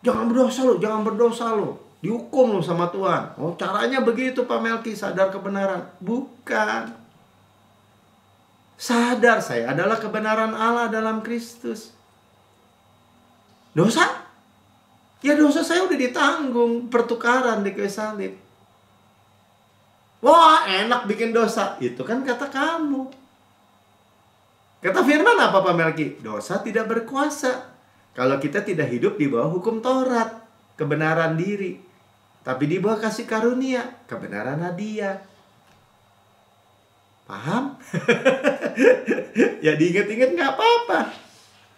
Jangan berdosa lo, dihukum lo sama Tuhan. Oh, caranya begitu Pak Melki, sadar kebenaran. Bukan. Sadar saya adalah kebenaran Allah dalam Kristus. Dosa? Ya dosa saya udah ditanggung, pertukaran di kayu salib. Wah, enak bikin dosa. Itu kan kata kamu. Kata firman apa Pak Melki? Dosa tidak berkuasa kalau kita tidak hidup di bawah hukum Taurat, kebenaran diri, tapi di bawah kasih karunia, kebenaran hadiah. Paham? Ya diingat-ingat nggak apa-apa.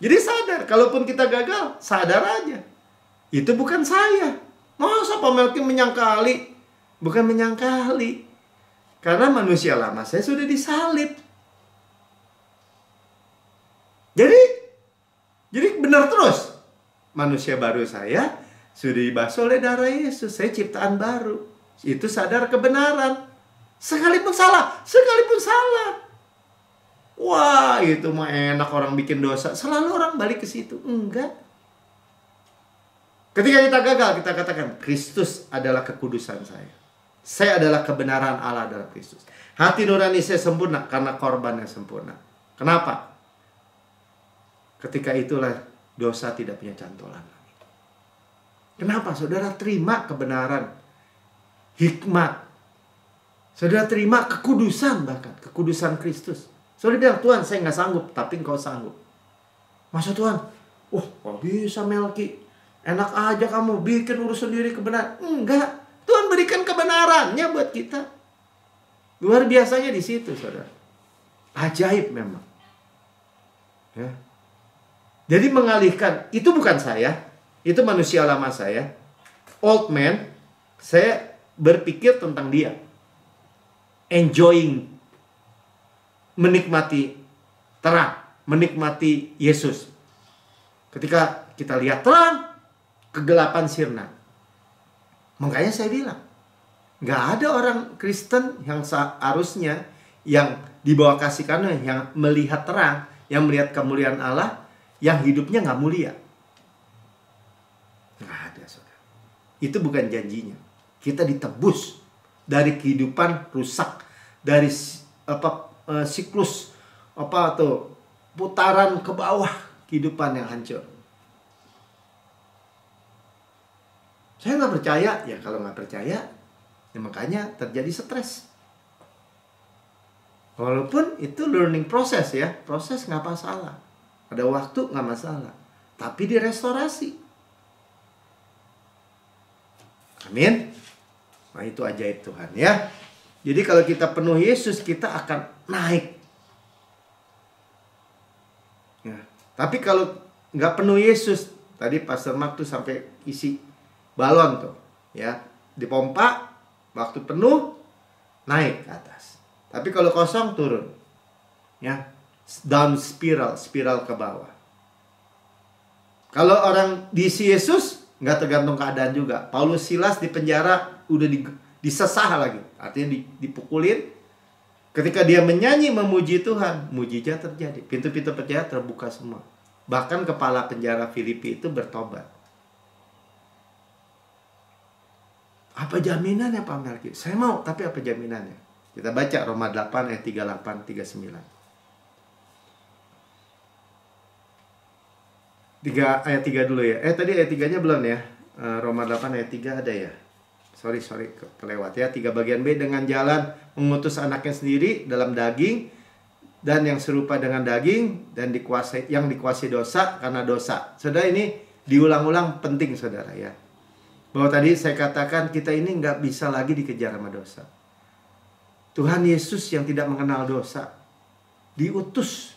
Jadi sadar, kalaupun kita gagal, sadar aja. Itu bukan saya. Masa Pak Melki menyangkali? Bukan menyangkali. Karena manusia lama saya sudah disalib. Jadi benar terus. Manusia baru saya sudah dibasuh oleh darah Yesus. Saya ciptaan baru. Itu sadar kebenaran. Sekalipun salah. Wah, itu mah enak orang bikin dosa. Selalu orang balik ke situ. Enggak. Ketika kita gagal, kita katakan, Kristus adalah kekudusan saya. Saya adalah kebenaran Allah dalam Kristus. Hati nurani saya sempurna karena korban yang sempurna. Kenapa? Ketika itulah dosa tidak punya cantolan. Kenapa? Saudara terima kebenaran, hikmat. Saudara terima kekudusan, bahkan kekudusan Kristus. Saudara bilang, Tuhan saya nggak sanggup, tapi Engkau sanggup. Masa Tuhan, kok bisa Melki? Enak aja kamu bikin urus sendiri kebenaran. Enggak, Tuhan berikan kebenarannya buat kita. Luar biasanya di situ, saudara. Ajaib memang. Ya. Jadi mengalihkan, itu bukan saya, itu manusia lama saya. Old man, saya berpikir tentang dia. Enjoying, menikmati terang, menikmati Yesus. Ketika kita lihat terang, kegelapan sirna. Makanya saya bilang, nggak ada orang Kristen yang seharusnya yang di bawah kasih karunia, yang melihat terang, yang melihat kemuliaan Allah, yang hidupnya nggak mulia. Nggak ada, saudara. Itu bukan janjinya. Kita ditebus dari kehidupan rusak, dari siklus putaran ke bawah kehidupan yang hancur. Saya nggak percaya, ya kalau nggak percaya, ya makanya terjadi stres. Walaupun itu learning process ya, proses nggak masalah. Ada waktu nggak masalah, tapi direstorasi. Amin. Nah itu ajaib Tuhan ya. Jadi kalau kita penuh Yesus, kita akan naik. Ya. Tapi kalau nggak penuh Yesus, tadi Pastor Mark tuh sampai isi balon tuh, ya, dipompa, waktu penuh naik ke atas. Tapi kalau kosong turun, ya, down spiral ke bawah. Kalau orang diisi Yesus, nggak tergantung keadaan juga. Paulus Silas di penjara udah disesah lagi, artinya dipukulin. Ketika dia menyanyi memuji Tuhan, mujizat terjadi. Pintu-pintu penjara terbuka semua. Bahkan kepala penjara Filipi itu bertobat. Apa jaminannya Pak Melki? Saya mau, tapi apa jaminannya? Kita baca Roma 8 ayat 38, 39. Ayat 3 dulu ya. Tadi ayat 3-nya belum ya. Roma 8 ayat 3 ada ya. Sorry, kelewat ya. 3 bagian B, dengan jalan mengutus anaknya sendiri dalam daging, dan yang serupa dengan daging, dan yang dikuasai dosa karena dosa. Saudara, ini diulang-ulang penting saudara ya. Bahwa tadi saya katakan kita ini nggak bisa lagi dikejar sama dosa. Tuhan Yesus yang tidak mengenal dosa diutus.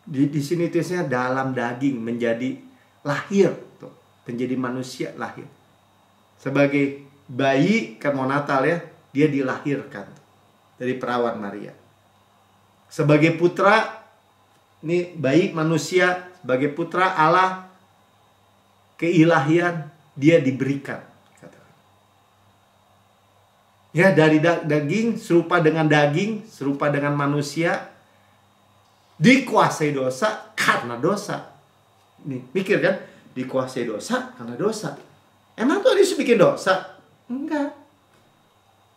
Di sini tulisnya dalam daging, menjadi lahir, tuh, menjadi manusia lahir. Sebagai bayi, kan mau Natal ya, dia dilahirkan dari perawan Maria. Sebagai putra, ini bayi manusia, sebagai putra Allah, keilahian, dia diberikan. Ya, dari daging, serupa dengan daging, serupa dengan manusia, dikuasai dosa karena dosa. Nih, mikir kan? Dikuasai dosa karena dosa. Emang Tuhan Yesus bikin dosa? Enggak.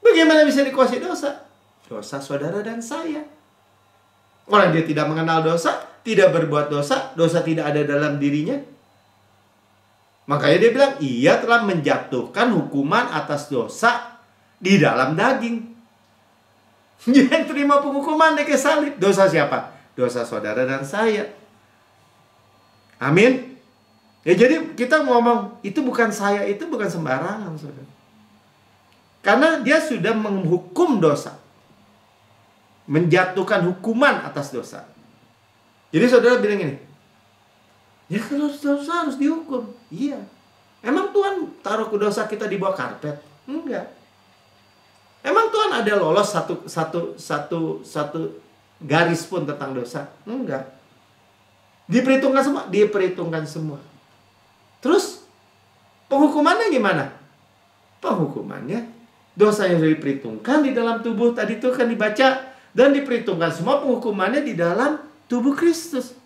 Bagaimana bisa dikuasai dosa? Dosa saudara dan saya. Orang dia tidak mengenal dosa, tidak berbuat dosa, dosa tidak ada dalam dirinya. Makanya dia bilang, ia telah menjatuhkan hukuman atas dosa di dalam daging. Dia yang terima penghukuman naik ke salib. Dosa siapa? dosa saudara dan saya. Amin. Ya, jadi kita ngomong itu bukan saya, itu bukan sembarangan, saudara. Karena dia sudah menghukum dosa, menjatuhkan hukuman atas dosa. Jadi saudara bilang ini, ya kalau dosa harus dihukum. Iya. Emang Tuhan taruh ke dosa kita di bawah karpet? Enggak. Emang Tuhan ada lolos satu garis pun tentang dosa? Enggak. Diperhitungkan semua? Diperhitungkan semua. Terus penghukumannya gimana? Penghukumannya dosa yang diperhitungkan di dalam tubuh tadi itu kan dibaca, dan diperhitungkan semua penghukumannya di dalam tubuh Kristus.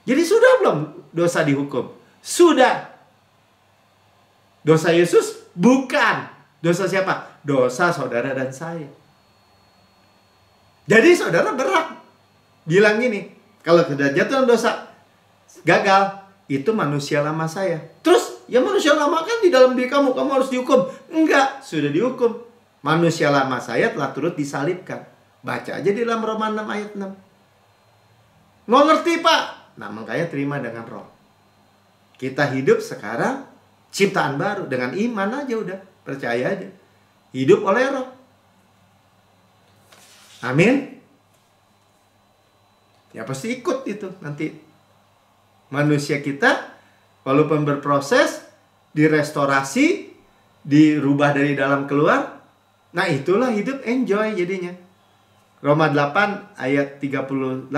Jadi sudah belum dosa dihukum? Sudah. Dosa Yesus? Bukan. Dosa siapa? Dosa saudara dan saya. Jadi saudara berhak bilang gini, kalau sudah jatuh dalam dosa, gagal, itu manusia lama saya. Terus, ya manusia lama kan di dalam diri kamu harus dihukum. Enggak, sudah dihukum. Manusia lama saya telah turut disalibkan. Baca aja di dalam Roma 6 ayat 6. Nggak ngerti, Pak? Nah, makanya terima dengan roh. Kita hidup sekarang ciptaan baru. Dengan iman aja udah. Percaya aja. Hidup oleh roh. Amin. Ya pasti ikut itu nanti. Manusia kita walaupun berproses, direstorasi, dirubah dari dalam keluar. Nah, itulah hidup enjoy jadinya. Roma 8 ayat 38.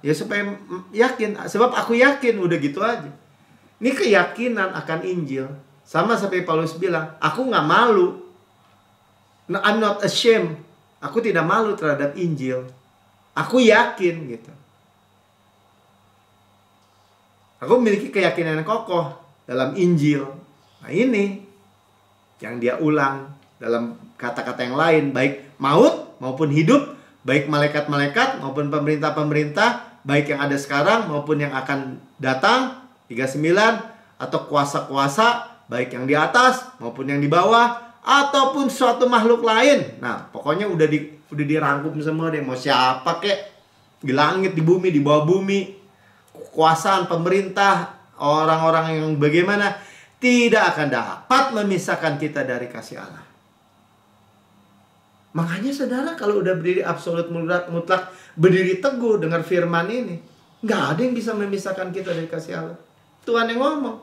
Ya supaya yakin, sebab aku yakin, udah gitu aja. Ini keyakinan akan Injil. Sama seperti Paulus bilang, aku nggak malu. No, I'm not ashamed. Aku tidak malu terhadap Injil. Aku yakin gitu. Aku memiliki keyakinan yang kokoh dalam Injil. Nah ini yang dia ulang dalam kata-kata yang lain. Baik maut maupun hidup. Baik malaikat-malaikat maupun pemerintah-pemerintah. Baik yang ada sekarang maupun yang akan datang. 39. Atau kuasa-kuasa. Baik yang di atas maupun yang di bawah. Ataupun suatu makhluk lain. Nah pokoknya udah dirangkum semua deh. Mau siapa kek. Di langit, di bumi, di bawah bumi. Kekuasaan pemerintah, orang-orang yang bagaimana, tidak akan dapat memisahkan kita dari kasih Allah. Makanya saudara kalau udah berdiri absolut mutlak, berdiri teguh dengar firman ini, nggak ada yang bisa memisahkan kita dari kasih Allah. Tuhan yang ngomong.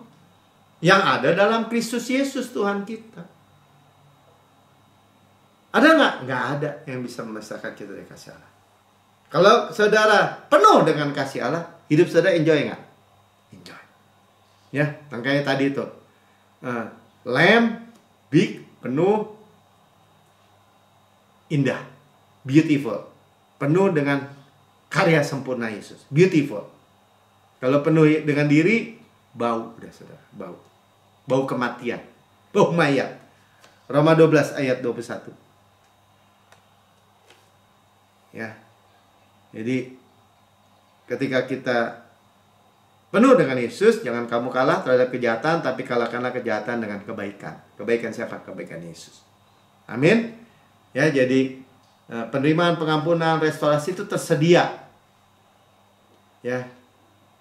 Yang ada dalam Kristus Yesus Tuhan kita. Ada nggak? Nggak ada yang bisa memisahkan kita dari kasih Allah. Kalau saudara penuh dengan kasih Allah, hidup saudara enjoy nggak? Enjoy. Ya, makanya tadi itu. Lamb, big, penuh, indah, beautiful. Penuh dengan karya sempurna Yesus. Beautiful. Kalau penuh dengan diri, bau. Udah saudara, bau. Bau kematian. Bau mayat. Roma 12 ayat 21. Ya. Jadi ketika kita penuh dengan Yesus, jangan kamu kalah terhadap kejahatan, tapi kalahkanlah kejahatan dengan kebaikan. Kebaikan siapa? Kebaikan Yesus. Amin. Ya, jadi penerimaan, pengampunan, restorasi itu tersedia. Ya.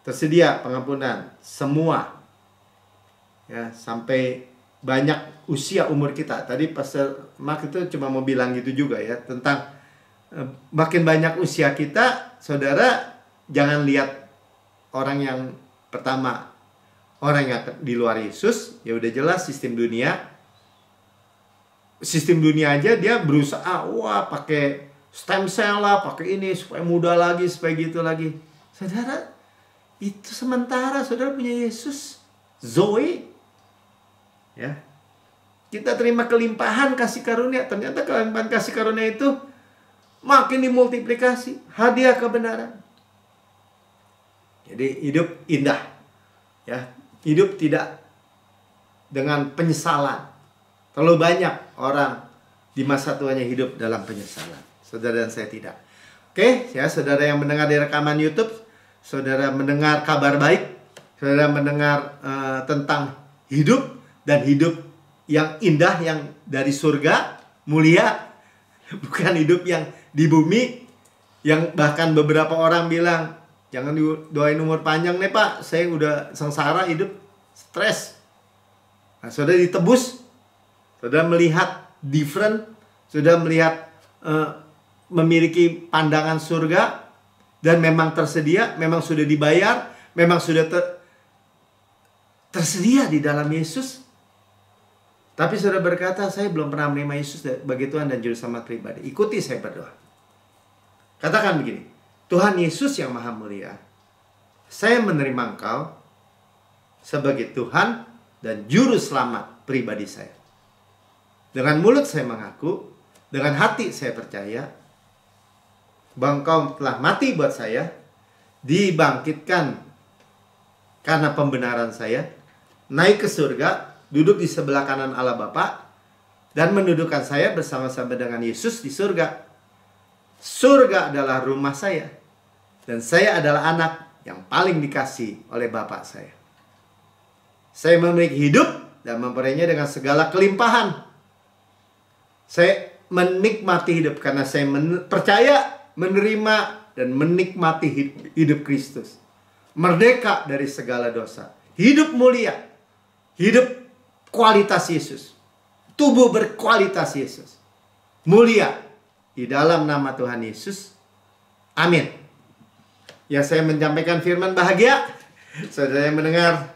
Tersedia pengampunan semua. Ya, sampai banyak usia umur kita. Tadi Pastor Mark itu cuma mau bilang gitu juga ya, tentang makin banyak usia kita, saudara jangan lihat orang yang pertama, orang yang di luar Yesus, ya udah jelas sistem dunia aja dia berusaha, wah pakai stem cell lah, pakai ini supaya muda lagi, supaya gitu lagi. Saudara, itu sementara. Saudara punya Yesus, Zoe, ya. Kita terima kelimpahan kasih karunia. Ternyata kelimpahan kasih karunia itu makin dimultiplikasi, hadiah kebenaran. Jadi hidup indah, ya. Hidup tidak dengan penyesalan. Terlalu banyak orang di masa tuanya hidup dalam penyesalan. Saudara dan saya tidak. Oke, ya saudara yang mendengar di rekaman YouTube, saudara mendengar kabar baik, saudara mendengar tentang hidup dan hidup yang indah yang dari surga mulia, bukan hidup yang di bumi, yang bahkan beberapa orang bilang Jangan doain umur panjang nih Pak, saya udah sengsara hidup, stres. Nah, sudah ditebus, sudah melihat different, sudah melihat memiliki pandangan surga, dan memang tersedia, memang sudah dibayar, memang sudah tersedia di dalam Yesus. Tapi saudara berkata, saya belum pernah menerima Yesus sebagai Tuhan dan Juru Selamat pribadi. Ikuti saya berdoa. Katakan begini, Tuhan Yesus yang Maha Mulia, saya menerima Engkau sebagai Tuhan dan Juru Selamat pribadi saya. Dengan mulut saya mengaku, dengan hati saya percaya bahwa Engkau telah mati buat saya, dibangkitkan karena pembenaran saya, naik ke surga, duduk di sebelah kanan Allah Bapa, dan mendudukkan saya bersama-sama dengan Yesus di surga. Surga adalah rumah saya, dan saya adalah anak yang paling dikasih oleh Bapa saya. Saya memiliki hidup dan memperolehnya dengan segala kelimpahan. Saya menikmati hidup karena saya percaya, menerima, dan menikmati hidup Kristus. Merdeka dari segala dosa. Hidup mulia. Hidup kualitas Yesus. Tubuh berkualitas Yesus. Mulia di dalam nama Tuhan Yesus. Amin. Ya, saya menyampaikan firman bahagia. Saudara yang mendengar,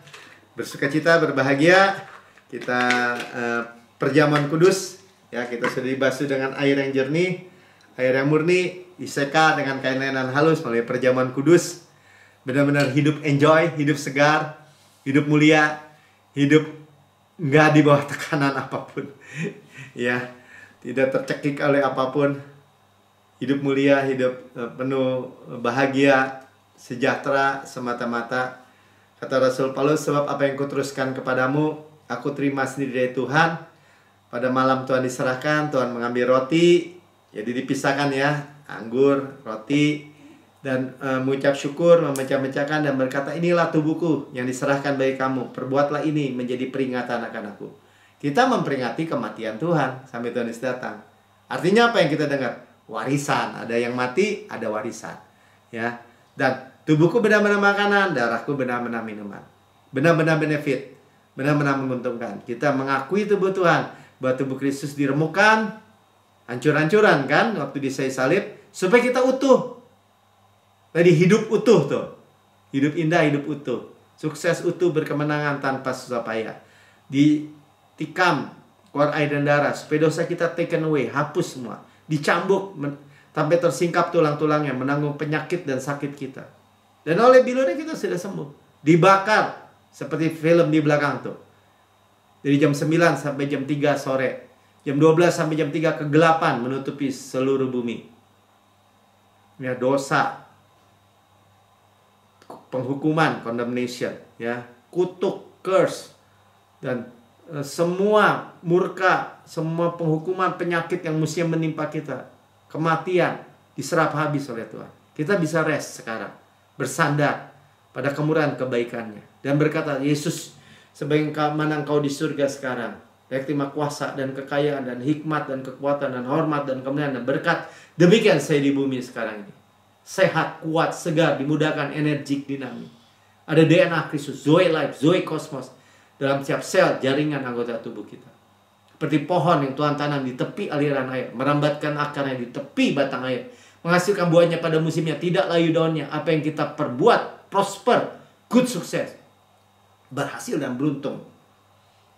bersukacita, berbahagia. Kita perjamuan kudus. Ya, kita sudah dibasuh dengan air yang jernih, air yang murni, diseka dengan kain lenan halus melalui perjamuan kudus. Benar-benar hidup enjoy, hidup segar, hidup mulia, hidup nggak di bawah tekanan apapun. Ya, tidak tercekik oleh apapun. Hidup mulia, hidup penuh bahagia, sejahtera semata-mata. Kata Rasul Paulus, sebab apa yang kuteruskan kepadamu, aku terima sendiri dari Tuhan. Pada malam Tuhan diserahkan, Tuhan mengambil roti, jadi dipisahkan ya, anggur, roti, dan mengucap syukur, memecah-mecahkan dan berkata, inilah tubuhku yang diserahkan bagi kamu, perbuatlah ini menjadi peringatan akan aku. Kita memperingati kematian Tuhan sampai Tuhan Yesus datang. Artinya apa yang kita dengar? Warisan, ada yang mati, ada warisan, ya. Dan tubuhku benar-benar makanan, darahku benar-benar minuman, benar-benar benefit, benar-benar menguntungkan. Kita mengakui tubuh Tuhan, bahwa tubuh Kristus diremukkan, hancur-hancuran kan, waktu disalib salib, supaya kita utuh. Tadi hidup utuh tuh. Hidup indah, hidup utuh. Sukses utuh, berkemenangan tanpa susah payah. Ditikam, keluar air dan darah, supaya dosa kita taken away, hapus semua. Dicambuk, sampai tersingkap tulang-tulangnya, menanggung penyakit dan sakit kita. Dan oleh bilurnya kita sudah sembuh. Dibakar, seperti film di belakang tuh. Dari jam 9 sampai jam 3 sore. Jam 12 sampai jam 3 kegelapan menutupi seluruh bumi. Ya, dosa, penghukuman, condemnation, ya, kutuk, curse, dan semua murka, semua penghukuman, penyakit yang mestinya menimpa kita, kematian, diserap habis oleh Tuhan. Kita bisa rest sekarang, bersandar pada kemurahan kebaikannya, dan berkata, Yesus, sebagaimana Engkau di surga sekarang, terima kuasa dan kekayaan dan hikmat dan kekuatan dan hormat dan kemuliaan dan berkat. Demikian saya di bumi sekarang ini. Sehat, kuat, segar, dimudahkan, energik, dinamis. Ada DNA Kristus, Zoe Life, Zoe Cosmos dalam setiap sel jaringan anggota tubuh kita. Seperti pohon yang Tuhan tanam di tepi aliran air, merambatkan akarnya di tepi batang air, menghasilkan buahnya pada musimnya, tidak layu daunnya. Apa yang kita perbuat, prosper, good sukses, berhasil dan beruntung.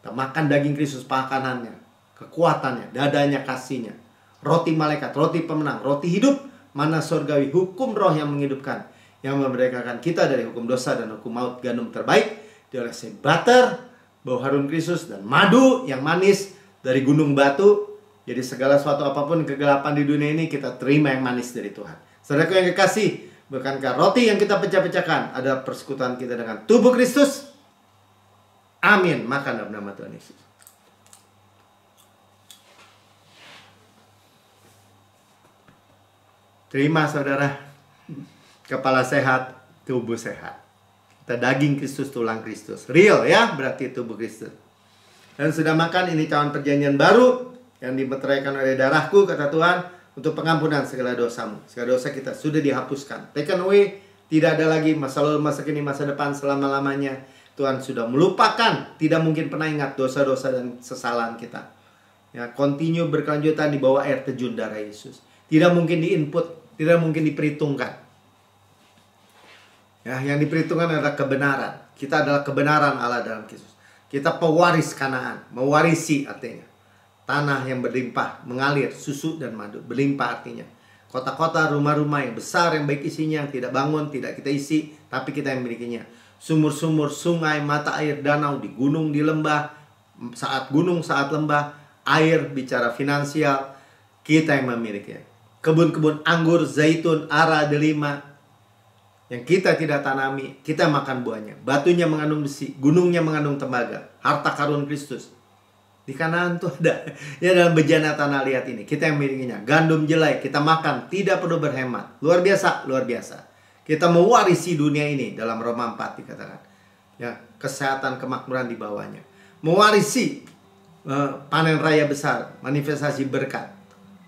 Kita makan daging Kristus, pakanannya, kekuatannya, dadanya, kasihnya, roti malaikat, roti pemenang, roti hidup, mana surgawi, hukum roh yang menghidupkan, yang memerdekakan kita dari hukum dosa dan hukum maut. Gandum terbaik diolesi butter, bau harum Kristus, dan madu yang manis dari gunung batu. Jadi segala sesuatu apapun kegelapan di dunia ini, kita terima yang manis dari Tuhan. Saudaraku yang kekasih, bukankah roti yang kita pecah-pecahkan ada persekutuan kita dengan tubuh Kristus? Amin. Makan dalam nama Tuhan Yesus. Terima saudara, kepala sehat, tubuh sehat. Kita daging Kristus, tulang Kristus. Real ya, berarti tubuh Kristus. Dan sudah makan, ini cawan perjanjian baru yang dimeteraikan oleh darahku, kata Tuhan, untuk pengampunan segala dosamu. Segala dosa kita sudah dihapuskan. Taken away, Tidak ada lagi masa lalu, masa kini, masa depan, selama-lamanya. Tuhan sudah melupakan, tidak mungkin pernah ingat dosa-dosa dan kesalahan kita. Ya, continue berkelanjutan di bawah air terjun darah Yesus. Tidak mungkin diinput, tidak mungkin diperhitungkan. Ya, yang diperhitungkan adalah kebenaran. Kita adalah kebenaran Allah dalam Kristus. Kita pewaris Kanaan, mewarisi artinya tanah yang berlimpah, mengalir susu dan madu. Berlimpah artinya kota-kota, rumah-rumah yang besar, yang baik isinya, yang tidak bangun, tidak kita isi, tapi kita yang memilikinya. Sumur-sumur, sungai, mata air, danau, di gunung, di lembah, saat gunung, saat lembah, air, bicara finansial, kita yang memilikinya. Kebun-kebun anggur, zaitun, ara, delima, yang kita tidak tanami, kita makan buahnya. Batunya mengandung besi, gunungnya mengandung tembaga, harta karun Kristus. Di Kanaan tuh ada. Ya, dalam bejana tanah liat ini kita yang milikinya. Gandum jelai kita makan, tidak perlu berhemat. Luar biasa, luar biasa. Kita mewarisi dunia ini dalam Roma 4 dikatakan. Ya, kesehatan, kemakmuran di bawahnya. Mewarisi panen raya besar, manifestasi berkat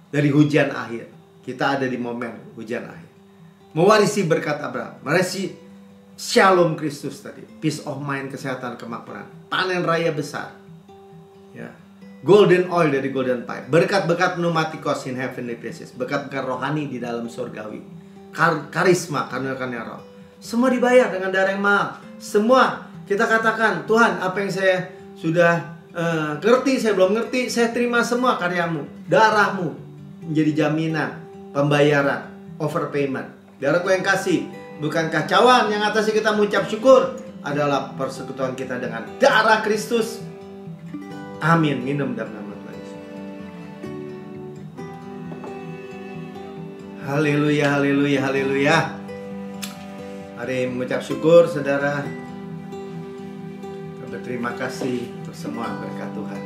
dari hujan akhir. Kita ada di momen hujan akhir. Mewarisi berkat Abraham, mewarisi shalom Kristus tadi, peace of mind, kesehatan, kemakmuran, panen raya besar. Ya. Golden oil dari golden pipe, berkat-berkat pneumatikos in heavenly places, berkat-berkat rohani di dalam surgawi, karisma, karunia roh, semua dibayar dengan darah yang mahal. Semua kita katakan, Tuhan, apa yang saya sudah ngerti, saya belum ngerti, saya terima semua karyamu, darahmu menjadi jaminan pembayaran, overpayment. Darahku yang kasih, bukan kacauan yang atasi kita mengucap syukur, adalah persekutuan kita dengan darah Kristus. Amin. Minum dalam nama Tuhan Yesus. Haleluya, haleluya, haleluya. Mari mengucap syukur, saudara. Berterima kasih untuk semua berkat Tuhan.